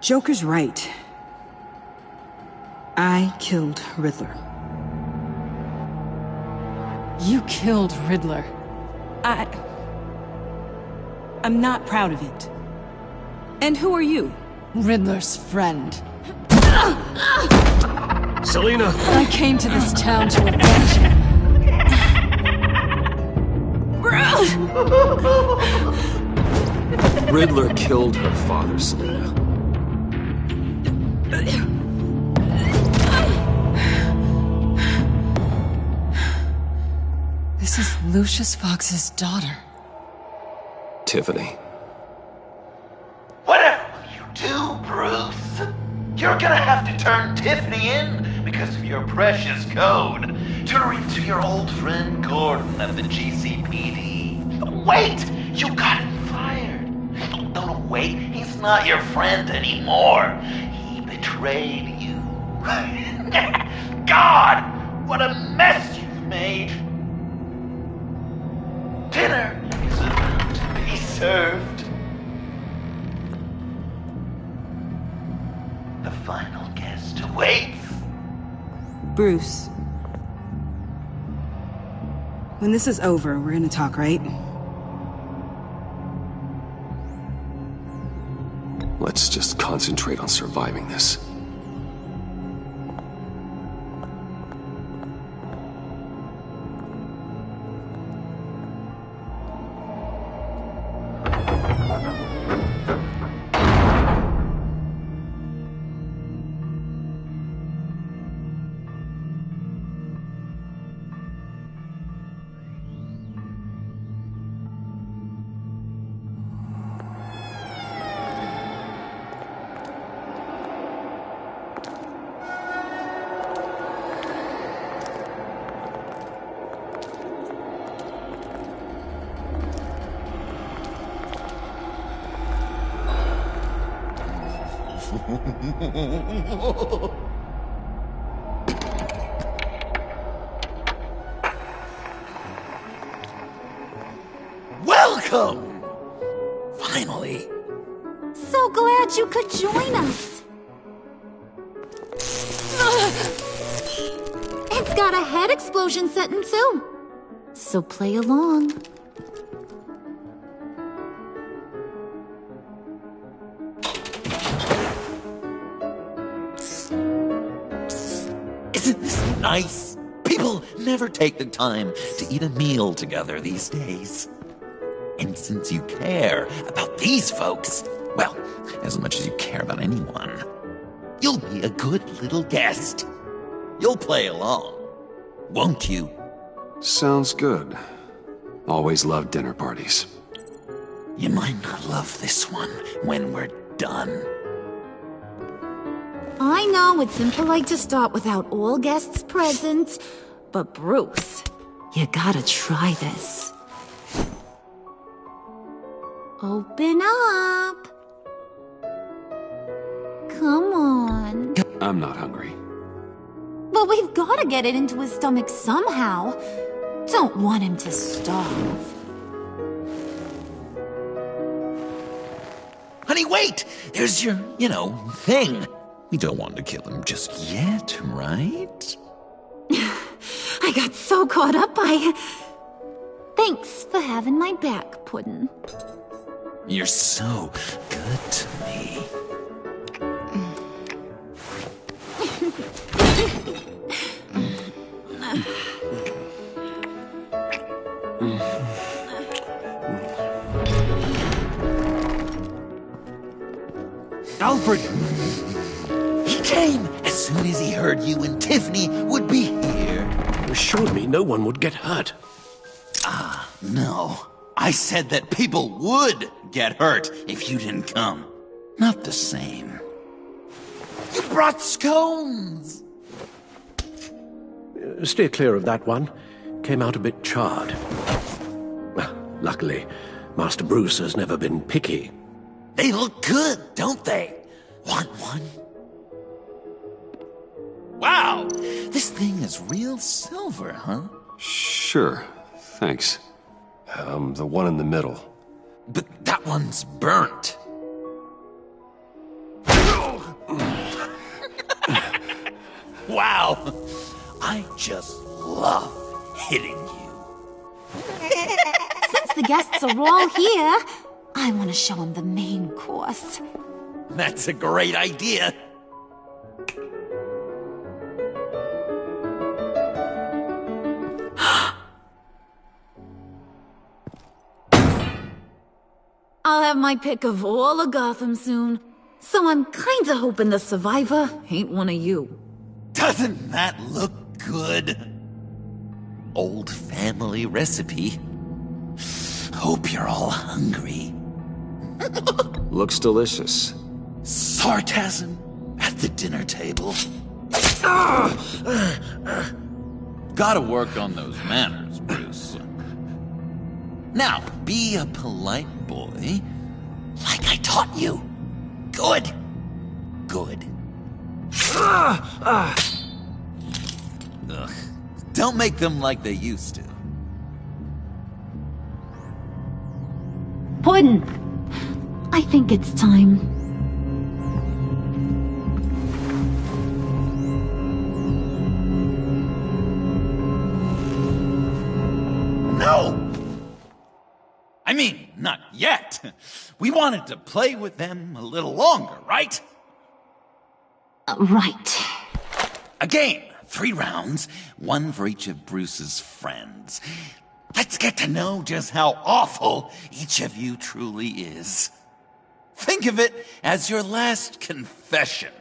Joker's right. I killed Riddler. You killed Riddler. I'm not proud of it. And who are you? Riddler's friend. Selina! I came to this town to avenge him. Riddler killed her father, Selina. This is Lucius Fox's daughter. Tiffany. Whatever will you do, Bruce? You're gonna have to turn Tiffany in because of your precious code. Turn her into your old friend Gordon of the GCPD. Wait! You got him fired. No, wait. He's not your friend anymore. He betrayed you. God! What a mess you've made. Dinner is about to be served. The final guest awaits. Bruce. When this is over, we're gonna talk, right? Let's just concentrate on surviving this. Welcome! Finally. So glad you could join us. It's got a head explosion setting too. So play along. Isn't this nice? People never take the time to eat a meal together these days. And since you care about these folks, well, as much as you care about anyone, you'll be a good little guest. You'll play along, won't you? Sounds good. Always love dinner parties. You might not love this one when we're done. I know it's impolite to start without all guests present, but Bruce, you gotta try this. Open up. Come on. I'm not hungry. But we've gotta get it into his stomach somehow. Don't want him to starve. Honey, wait! There's your, thing. We don't want to kill him just yet, right? I got so caught up by... Thanks for having my back, Puddin'. You're so good to me. Alfred! He came as soon as he heard you and Tiffany would be here. You assured me no one would get hurt. No. I said that people would get hurt if you didn't come. Not the same. You brought scones! Steer clear of that one. Came out a bit charred. Well, luckily, Master Bruce has never been picky. They look good, don't they? Want one? Wow! This thing is real silver, huh? Sure, thanks. The one in the middle. But that one's burnt. Wow! I just love hitting you. Since the guests are all here, I want to show them the main course. That's a great idea. I'll have my pick of all of Gotham soon, so I'm kinda hoping the survivor ain't one of you. Doesn't that look good? old family recipe. Hope you're all hungry. Looks delicious. Sarcasm at the dinner table. Gotta work on those manners, Bruce. Now, be a polite boy, like I taught you. Good. Good. Ugh. Don't make them like they used to. Puddin', I think it's time. No! I mean, not yet. We wanted to play with them a little longer, right? Right. A game. 3 rounds, 1 for each of Bruce's friends. Let's get to know just how awful each of you truly is. Think of it as your last confession.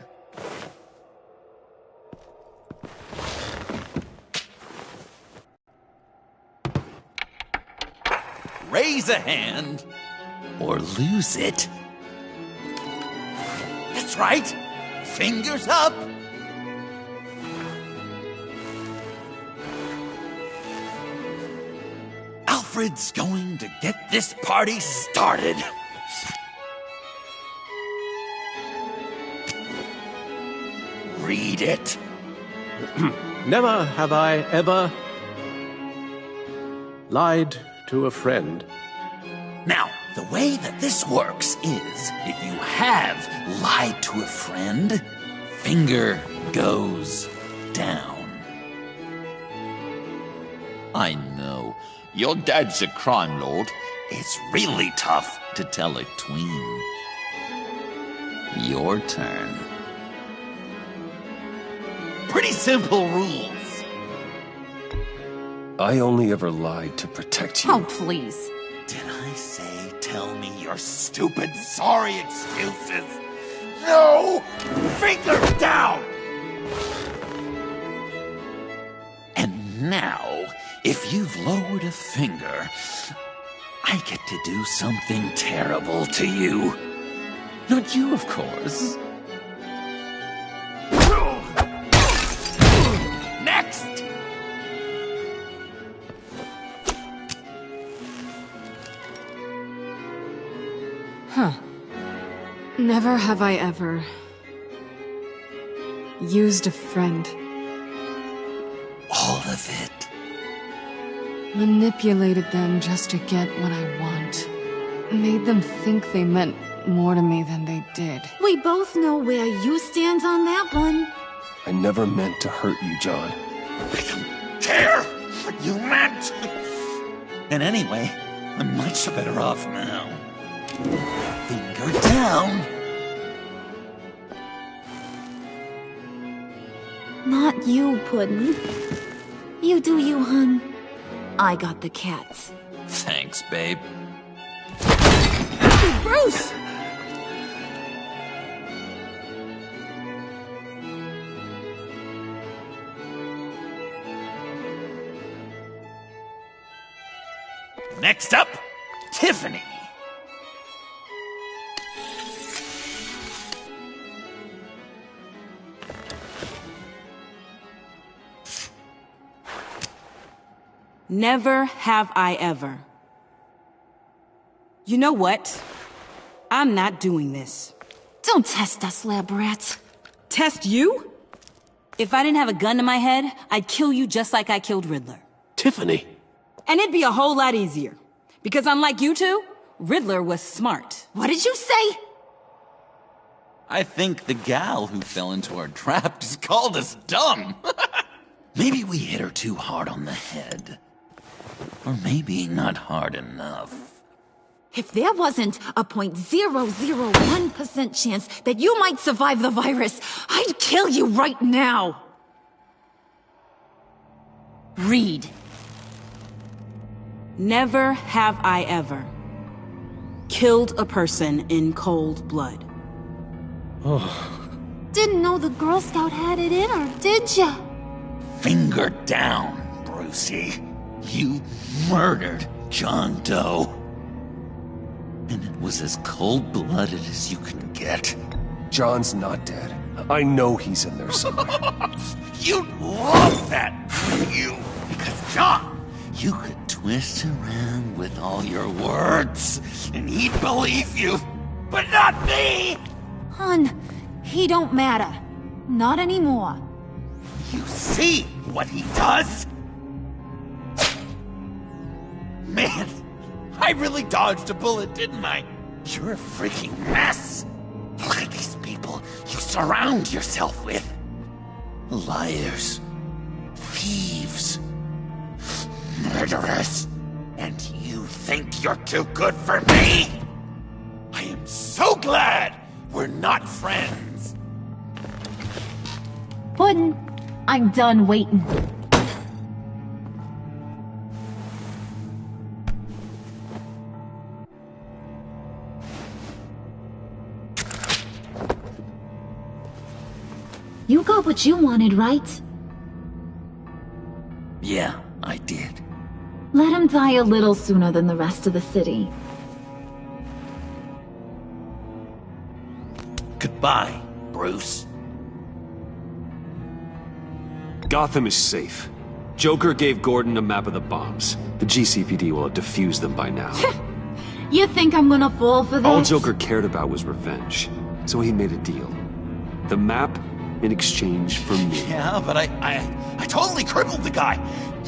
Raise a hand, or lose it. That's right. Fingers up. Alfred's going to get this party started. Read it. Never have I ever lied to a friend. Now, the way that this works is, if you have lied to a friend, finger goes down. I know, your dad's a crime lord. It's really tough to tell a tween. Your turn. Pretty simple rules. I only ever lied to protect you. Oh, please. Did I say tell me your stupid sorry excuses? No! Finger down! And now, if you've lowered a finger, I get to do something terrible to you. Not you, of course. Next! Huh. Never have I ever used a friend. All of it. Manipulated them just to get what I want. Made them think they meant more to me than they did. We both know where you stand on that one. I never meant to hurt you, John. I don't care what you meant. And anyway, I'm much better off now. Finger down. Not you, Puddin'. You do you, hun. I got the cats. Thanks, babe. Bruce! Next up, Tiffany. Never have I ever. You know what? I'm not doing this. Don't test us, lab rat. Test you? If I didn't have a gun to my head, I'd kill you just like I killed Riddler. Tiffany. And it'd be a whole lot easier. Because unlike you two, Riddler was smart. What did you say? I think the gal who fell into our trap just called us dumb. Maybe we hit her too hard on the head. Or maybe not hard enough. If there wasn't a 0.001% chance that you might survive the virus, I'd kill you right now. Read. Never have I ever killed a person in cold blood. Didn't know the Girl Scout had it in her, did ya? Finger down, Bruce. Brucey. You murdered John Doe. And it was as cold-blooded as you can get. John's not dead. I know he's in there somewhere. You'd love that, wouldn't you? Because John, you could twist around with all your words, and he'd believe you. But not me! Hun, he don't matter. Not anymore. You see what he does? Man, I really dodged a bullet, didn't I? You're a freaking mess. Look at these people you surround yourself with. Liars. Thieves. Murderers. And you think you're too good for me? I am so glad we're not friends. Puddin', I'm done waiting. You got what you wanted, right? Yeah, I did. Let him die a little sooner than the rest of the city. Goodbye, Bruce. Gotham is safe. Joker gave Gordon a map of the bombs. The GCPD will have defused them by now. You think I'm gonna fall for that? All Joker cared about was revenge, so he made a deal. The map in exchange for me. Yeah, but I totally crippled the guy.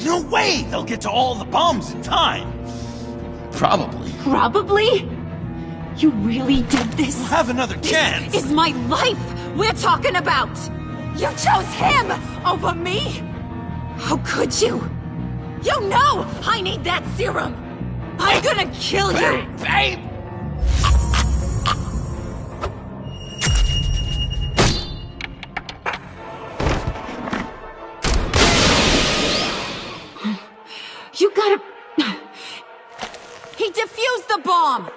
No way they'll get to all the bombs in time. Probably. Probably? You really did this? We'll have another chance. This is my life we're talking about! You chose him over me? How could you? You know I need that serum! I'm gonna kill you! Babe! You gotta... He defused the bomb!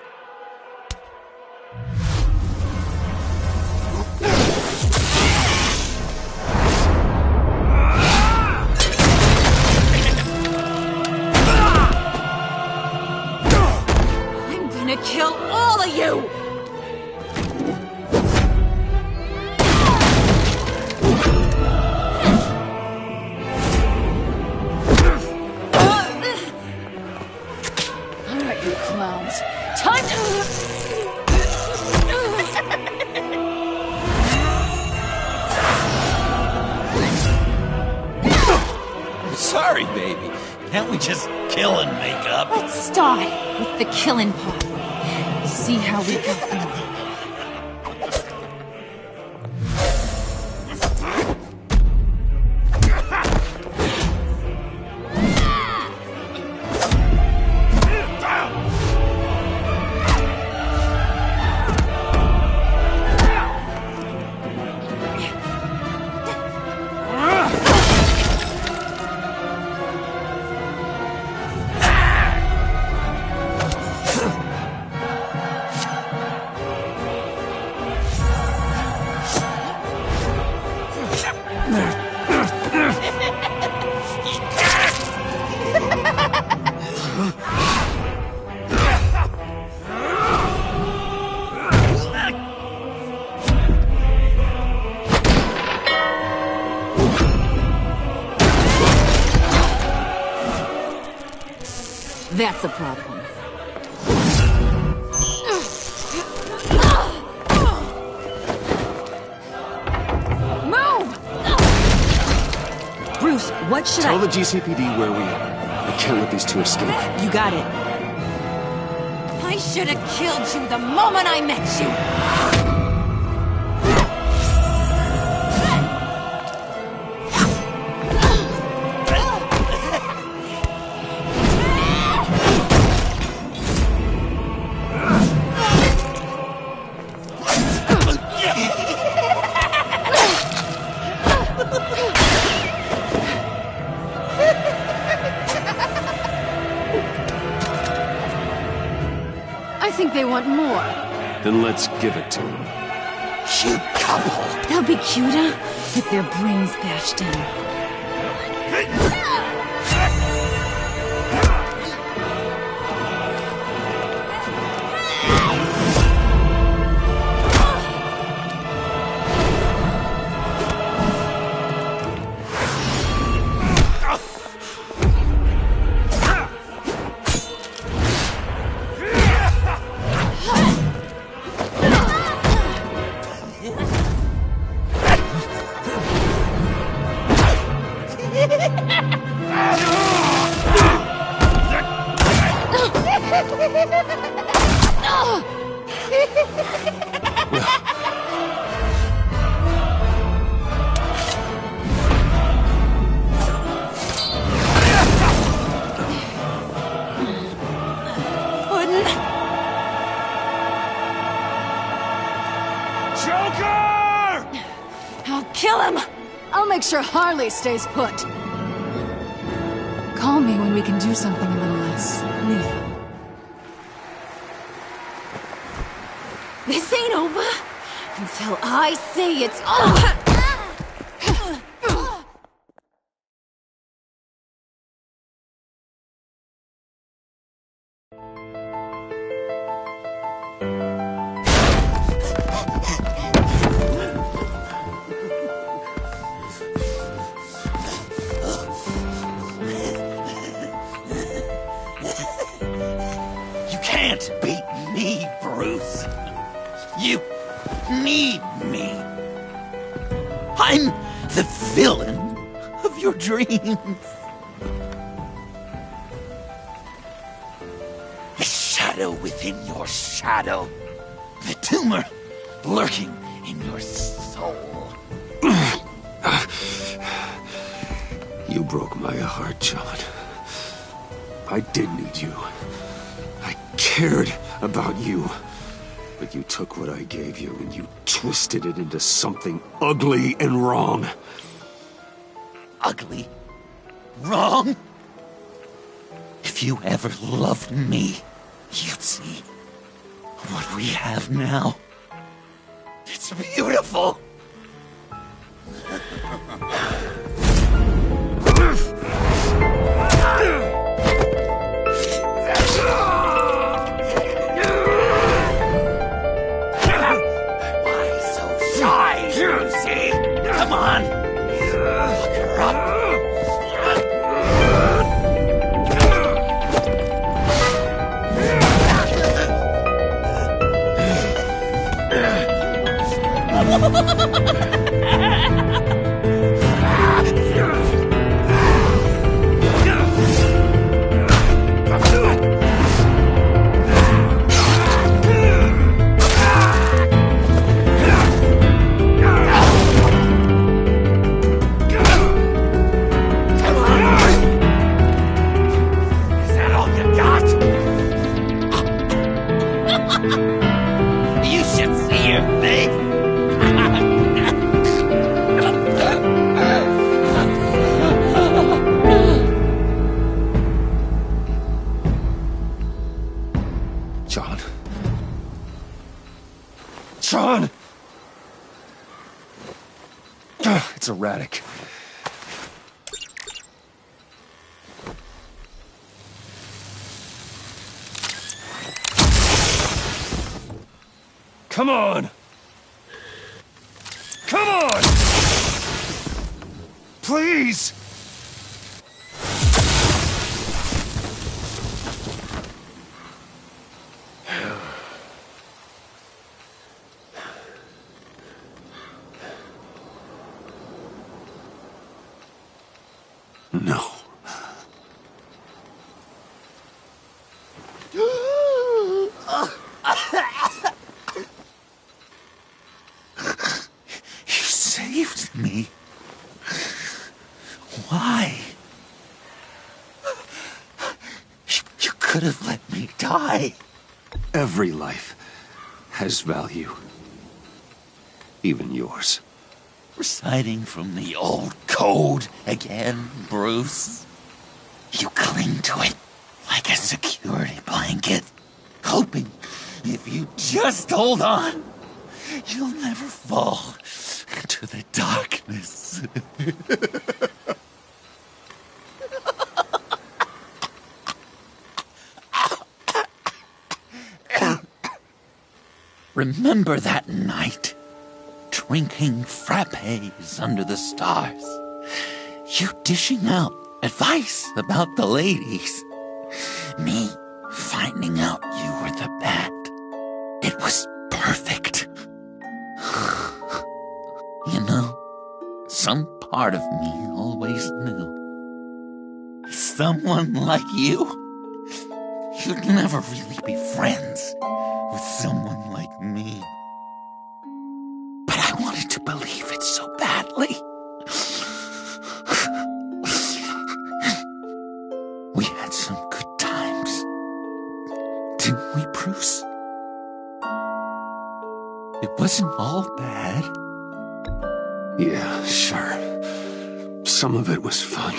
I'm gonna kill all of you! Clowns. Time to... I'm sorry, baby. Can't we just kill and make up? Let's start with the killing part. See how we go from there. That's a problem. Move! Bruce, what should Tell the GCPD where we are. I can't let these two escape. You got it. I should have killed you the moment I met you. I think they want more. Then let's give it to them. Cute couple. They'll be cuter with their brains bashed in. him! I'll make sure Harley stays put. Call me when we can do something a little less lethal. This ain't over until I say it's over! You can't beat me, Bruce. You need me. I'm the villain of your dreams. The shadow within your shadow. The tumor lurking in your soul. You broke my heart, John. I did need you. I cared about you. But you took what I gave you and you twisted it into something ugly and wrong. Ugly? Wrong? If you ever loved me, you'd see what we have now. It's beautiful. See? Come on! Look her up! You should see your face. John. John! It's erratic. Come on! Come on! Please! No. You saved me. Why? You could have let me die. Every life has value. Even yours. Reciting from the old code again, Bruce. You cling to it like a security blanket, hoping if you just hold on, you'll never fall into the darkness. Remember that night? Drinking frappes under the stars. You dishing out advice about the ladies. Me finding out you were the bat. It was perfect. You know, some part of me always knew. Someone like you, you'd never really be friends with someone like me. But I wanted to believe it so badly. We had some good times, didn't we, Bruce? It wasn't all bad. Yeah, sure. Some of it was fun.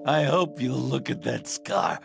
I hope you'll look at that scar.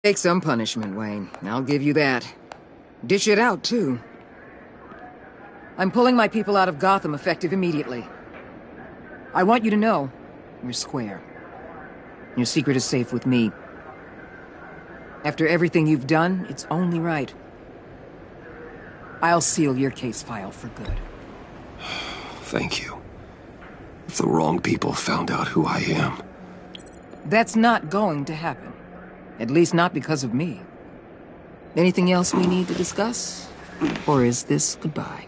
Take some punishment, Wayne. I'll give you that. Dish it out, too. I'm pulling my people out of Gotham effective immediately. I want you to know, you're square. Your secret is safe with me. After everything you've done, it's only right. I'll seal your case file for good. Thank you. If the wrong people found out who I am... That's not going to happen. At least not because of me. Anything else we need to discuss? Or is this goodbye?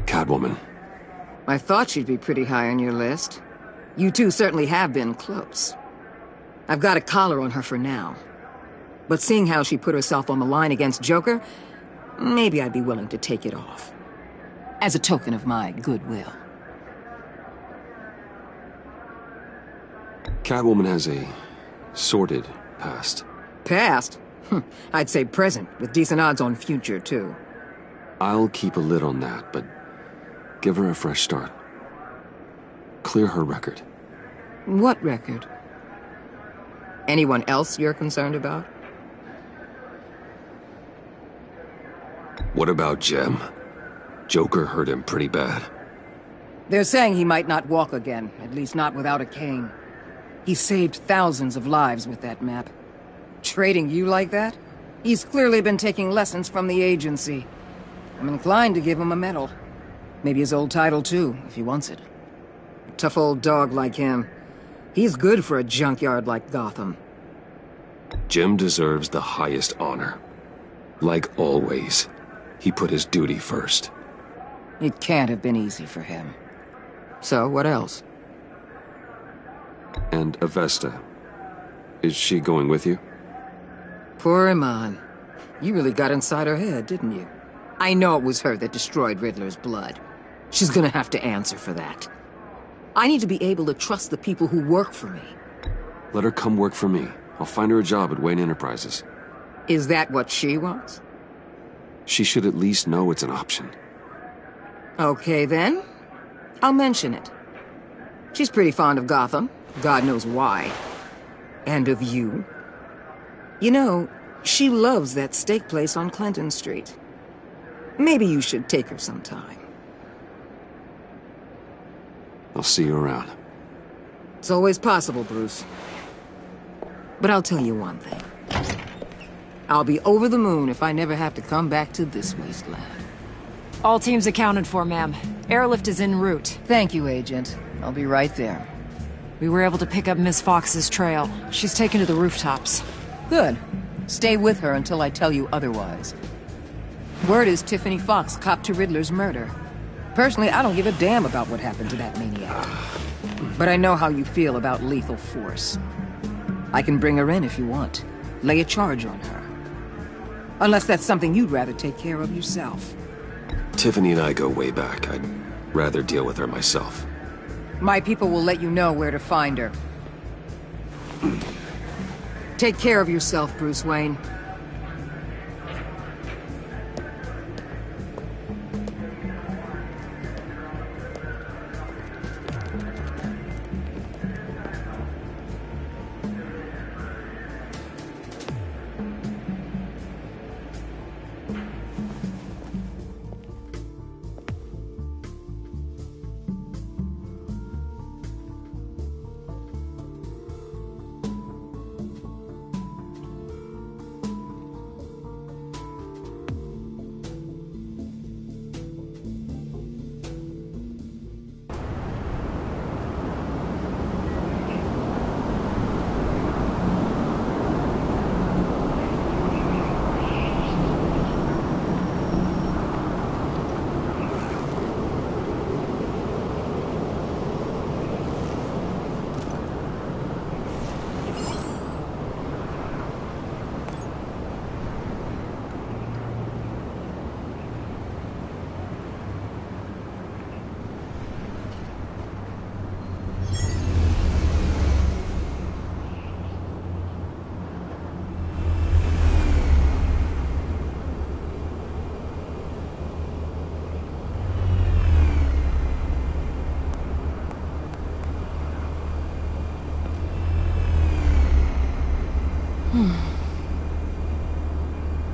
Catwoman. I thought she'd be pretty high on your list. You two certainly have been close. I've got a collar on her for now. But seeing how she put herself on the line against Joker, maybe I'd be willing to take it off. As a token of my goodwill. Catwoman has a sordid past. Past? I'd say present, with decent odds on future, too. I'll keep a lid on that, but give her a fresh start. Clear her record. What record? Anyone else you're concerned about? What about Jem? Joker hurt him pretty bad. They're saying he might not walk again, at least not without a cane. He saved thousands of lives with that map. Trading you like that? He's clearly been taking lessons from the agency. I'm inclined to give him a medal. Maybe his old title too, if he wants it. A tough old dog like him. He's good for a junkyard like Gotham. Jem deserves the highest honor. Like always, he put his duty first. It can't have been easy for him. So, what else? And Avesta. Is she going with you? Poor Iman. You really got inside her head, didn't you? I know it was her that destroyed Riddler's blood. She's gonna have to answer for that. I need to be able to trust the people who work for me. Let her come work for me. I'll find her a job at Wayne Enterprises. Is that what she wants? She should at least know it's an option. Okay, then. I'll mention it. She's pretty fond of Gotham. God knows why. And of you. You know, she loves that steak place on Clinton Street. Maybe you should take her sometime. I'll see you around. It's always possible, Bruce. But I'll tell you one thing. I'll be over the moon if I never have to come back to this wasteland. All teams accounted for, ma'am. Airlift is en route. Thank you, Agent. I'll be right there. We were able to pick up Miss Fox's trail. She's taken to the rooftops. Good. Stay with her until I tell you otherwise. Word is Tiffany Fox copped to Riddler's murder. Personally, I don't give a damn about what happened to that maniac. But I know how you feel about lethal force. I can bring her in if you want. Lay a charge on her. Unless that's something you'd rather take care of yourself. Tiffany and I go way back. I'd rather deal with her myself. My people will let you know where to find her. Take care of yourself, Bruce Wayne.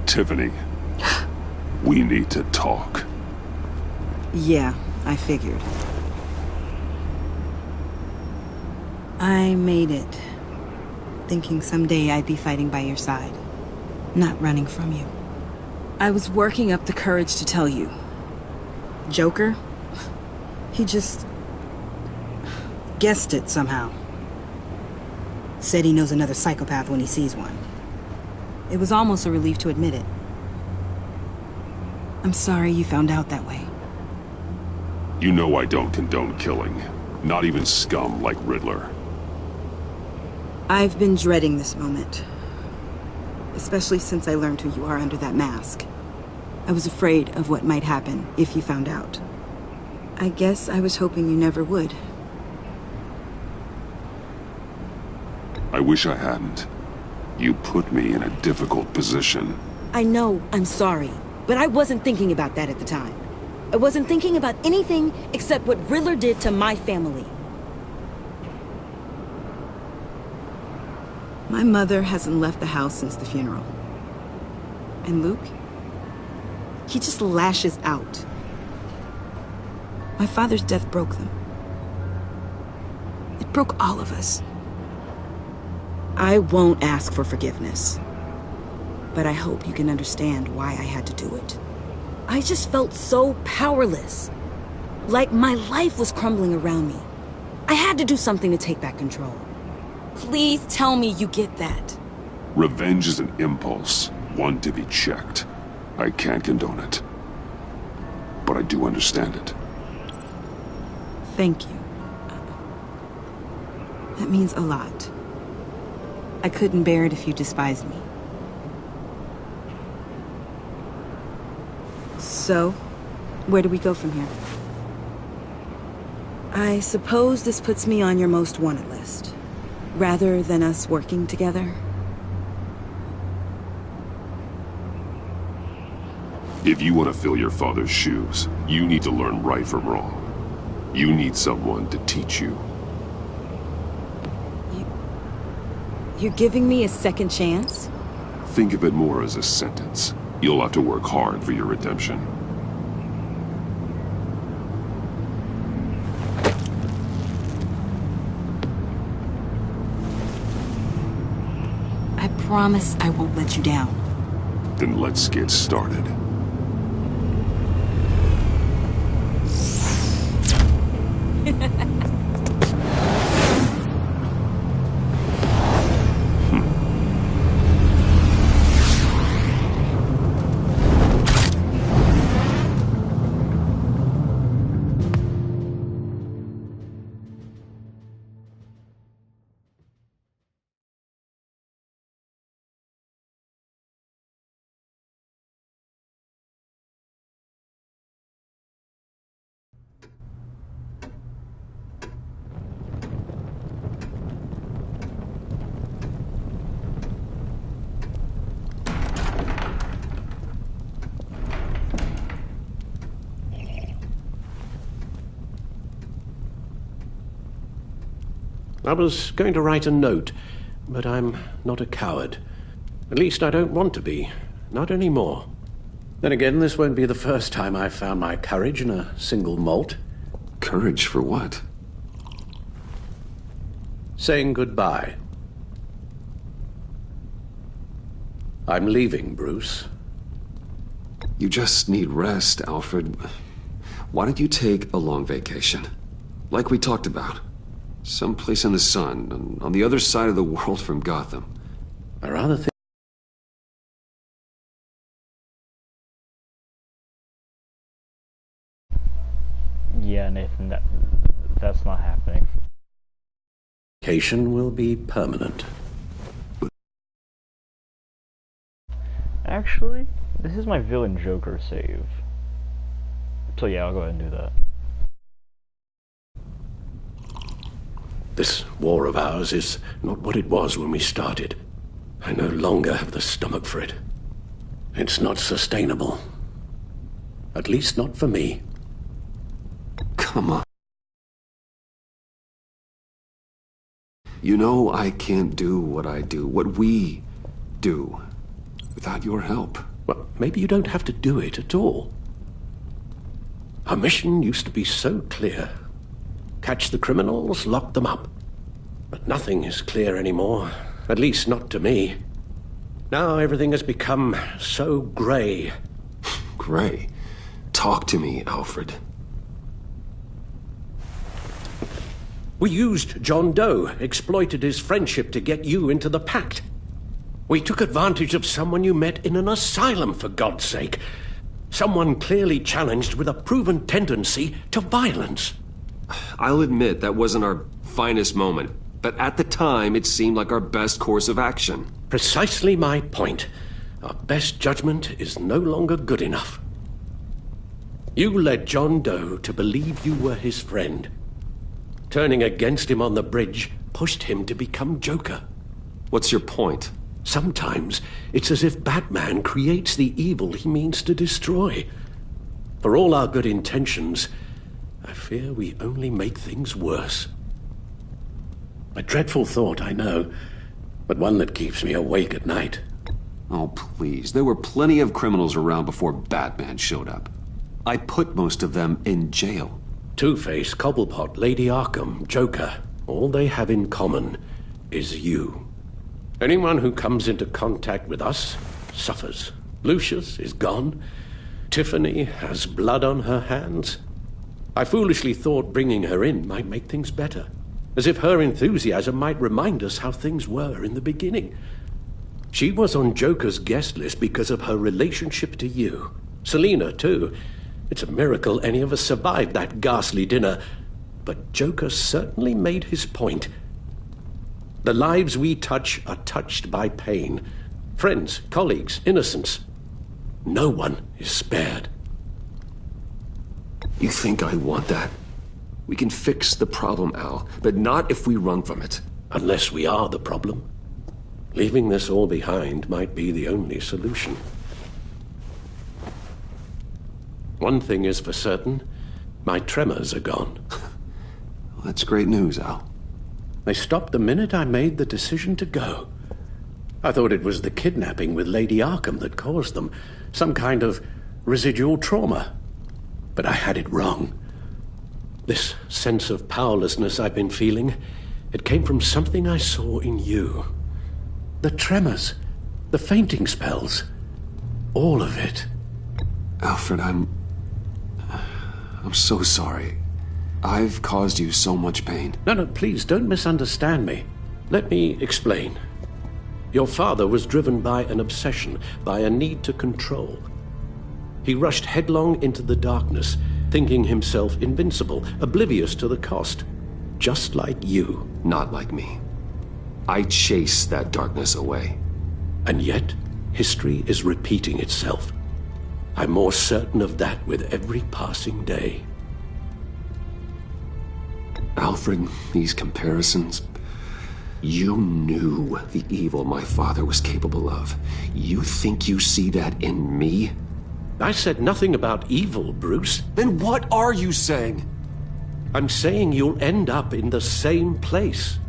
Tiffany, we need to talk. Yeah, I figured. I made it, thinking someday I'd be fighting by your side, not running from you. I was working up the courage to tell you. Joker? He just guessed it somehow. Said he knows another psychopath when he sees one. It was almost a relief to admit it. I'm sorry you found out that way. You know I don't condone killing. Not even scum like Riddler. I've been dreading this moment. Especially since I learned who you are under that mask. I was afraid of what might happen if you found out. I guess I was hoping you never would. I wish I hadn't. You put me in a difficult position. I know I'm sorry, but I wasn't thinking about that at the time. I wasn't thinking about anything except what Riddler did to my family. My mother hasn't left the house since the funeral. And Luke? He just lashes out. My father's death broke them. It broke all of us. I won't ask for forgiveness. But I hope you can understand why I had to do it. I just felt so powerless. Like my life was crumbling around me. I had to do something to take back control. Please tell me you get that. Revenge is an impulse, one to be checked. I can't condone it. But I do understand it. Thank you. That means a lot. I couldn't bear it if you despised me. So, where do we go from here? I suppose this puts me on your most wanted list, rather than us working together. If you want to fill your father's shoes, you need to learn right from wrong. You need someone to teach you. You're giving me a second chance? Think of it more as a sentence. You'll have to work hard for your redemption. I promise I won't let you down. Then let's get started. I was going to write a note, but I'm not a coward. At least I don't want to be. Not anymore. Then again, this won't be the first time I've found my courage in a single malt. Courage for what? Saying goodbye. I'm leaving, Bruce. You just need rest, Alfred. Why don't you take a long vacation? Like we talked about. Someplace in the sun, on the other side of the world from Gotham. I rather think... Yeah, Nathan, that's not happening. Vacation will be permanent. Actually, this is my villain Joker save. So yeah, I'll go ahead and do that. This war of ours is not what it was when we started. I no longer have the stomach for it. It's not sustainable. At least not for me. Come on. You know I can't do what I do, what we do without your help. Well, maybe you don't have to do it at all. Our mission used to be so clear. Catch the criminals, lock them up. But nothing is clear anymore, at least not to me. Now everything has become so grey. Grey? Talk to me, Alfred. We used John Doe, exploited his friendship to get you into the pact. We took advantage of someone you met in an asylum, for God's sake. Someone clearly challenged with a proven tendency to violence. I'll admit that wasn't our finest moment, but at the time it seemed like our best course of action. Precisely my point. Our best judgment is no longer good enough. You led John Doe to believe you were his friend. Turning against him on the bridge pushed him to become Joker. What's your point? Sometimes it's as if Batman creates the evil he means to destroy. For all our good intentions, I fear we only make things worse. A dreadful thought, I know, but one that keeps me awake at night. Oh, please. There were plenty of criminals around before Batman showed up. I put most of them in jail. Two-Face, Cobblepot, Lady Arkham, Joker, all they have in common is you. Anyone who comes into contact with us suffers. Lucius is gone. Tiffany has blood on her hands. I foolishly thought bringing her in might make things better, as if her enthusiasm might remind us how things were in the beginning. She was on Joker's guest list because of her relationship to you. Selina, too. It's a miracle any of us survived that ghastly dinner. But Joker certainly made his point. The lives we touch are touched by pain. Friends, colleagues, innocents. No one is spared. You think I want that? We can fix the problem, Al, but not if we run from it. Unless we are the problem. Leaving this all behind might be the only solution. One thing is for certain, my tremors are gone. Well, that's great news, Al. They stopped the minute I made the decision to go. I thought it was the kidnapping with Lady Arkham that caused them, some kind of residual trauma. But I had it wrong. This sense of powerlessness I've been feeling, it came from something I saw in you. The tremors, the fainting spells, all of it. Alfred, I'm so sorry. I've caused you so much pain. No, please, don't misunderstand me. Let me explain. Your father was driven by an obsession, by a need to control. He rushed headlong into the darkness, thinking himself invincible, oblivious to the cost. Just like you. Not like me. I chase that darkness away. And yet, history is repeating itself. I'm more certain of that with every passing day. Alfred, these comparisons... You knew the evil my father was capable of. You think you see that in me? I said nothing about evil, Bruce. Then what are you saying? I'm saying you'll end up in the same place.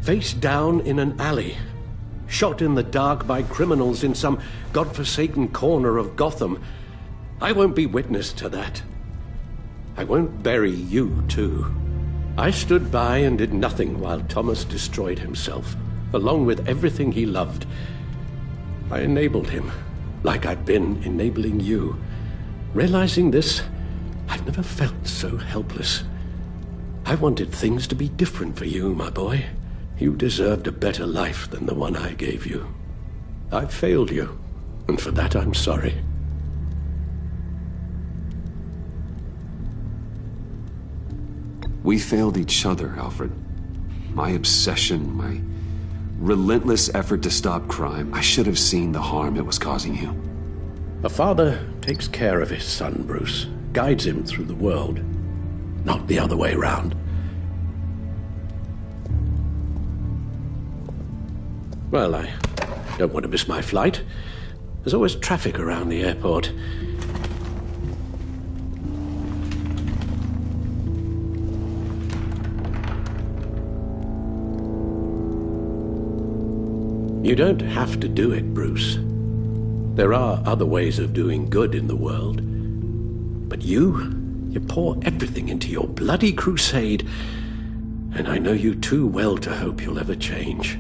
Face down in an alley. Shot in the dark by criminals in some godforsaken corner of Gotham. I won't be witness to that. I won't bury you, too. I stood by and did nothing while Thomas destroyed himself, along with everything he loved. I enabled him, like I've been enabling you. Realizing this, I've never felt so helpless. I wanted things to be different for you, my boy. You deserved a better life than the one I gave you. I've failed you, and for that I'm sorry. We failed each other, Alfred. My obsession, my relentless effort to stop crime. I should have seen the harm it was causing you. A father takes care of his son, Bruce. Guides him through the world. Not the other way round. Well, I don't want to miss my flight. There's always traffic around the airport. You don't have to do it, Bruce. There are other ways of doing good in the world. But you pour everything into your bloody crusade, and I know you too well to hope you'll ever change.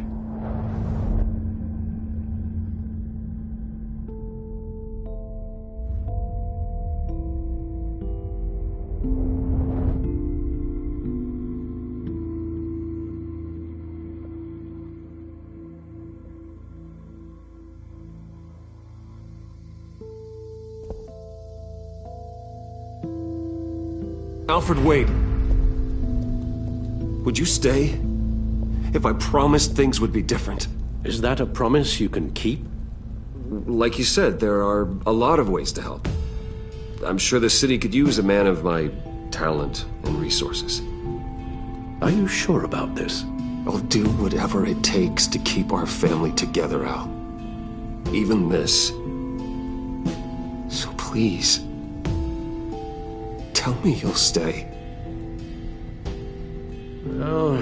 Alfred, wait. Would you stay? If I promised things would be different. Is that a promise you can keep? Like you said, there are a lot of ways to help. I'm sure the city could use a man of my talent and resources. Are you sure about this? I'll do whatever it takes to keep our family together, Al. Even this. So please, tell me you'll stay. Well,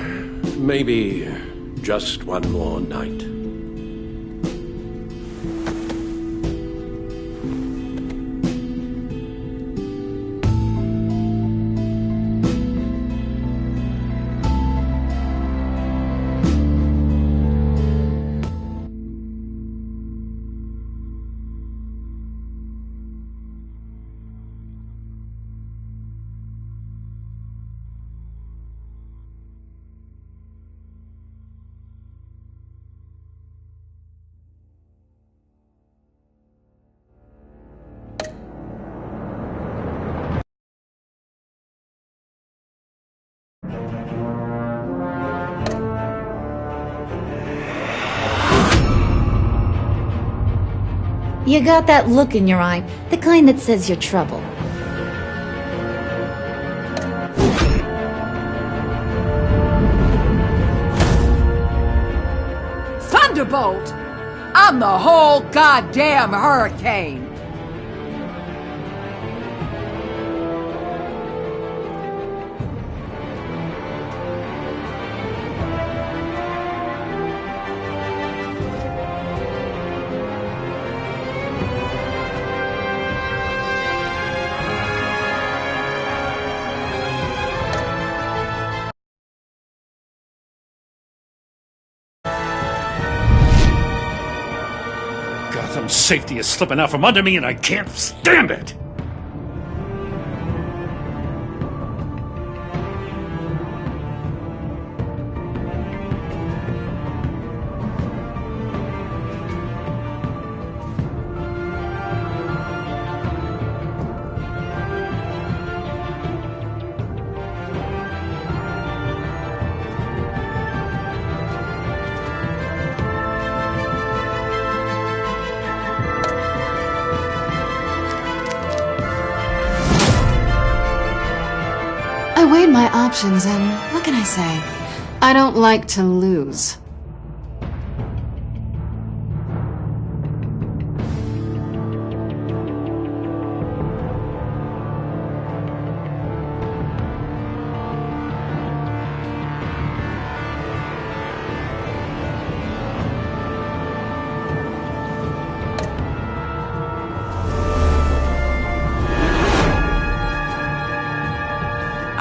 maybe just one more night. You got that look in your eye, the kind that says you're trouble. Thunderbolt! I'm the whole goddamn hurricane! Gotham's safety is slipping out from under me and I can't stand it! I weighed my options and what can I say? I don't like to lose.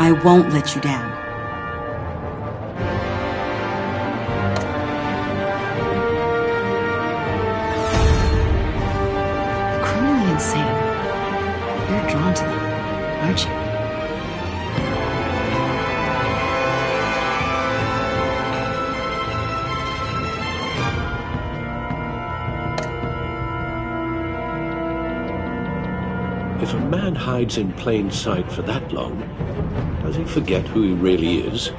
I won't let you down. Criminally insane. You're drawn to them, aren't you? If a man hides in plain sight for that long, does he forget who he really is?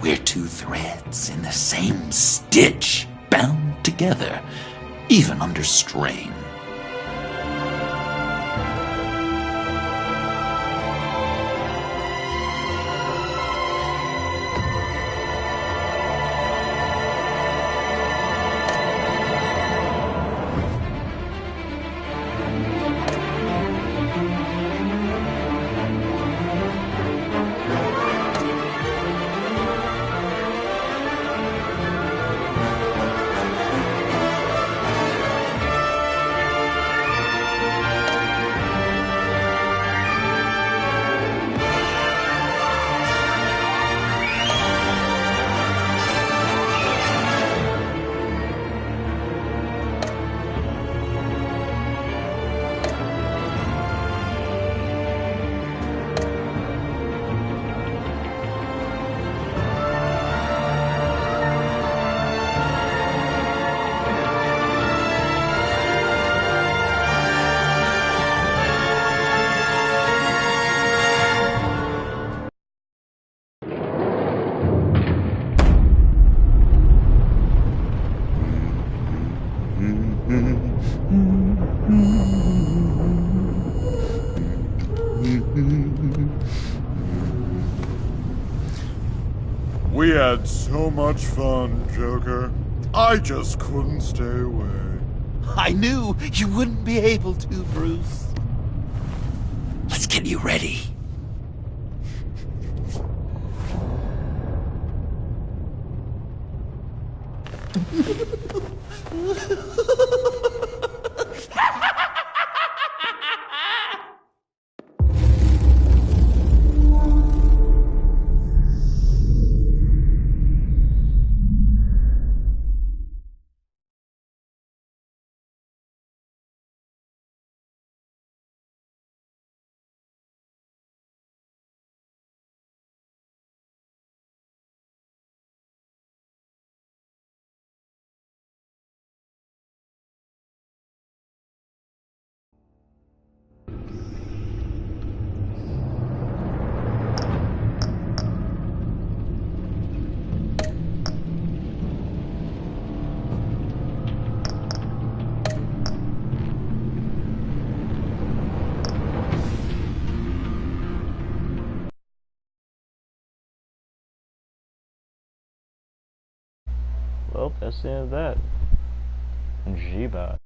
We're two threads in the same stitch, bound together, even under strain. We had so much fun, Joker. I just couldn't stay away. I knew you wouldn't be able to, Bruce. Let's get you ready. Well, that's the end of that. G-Bot.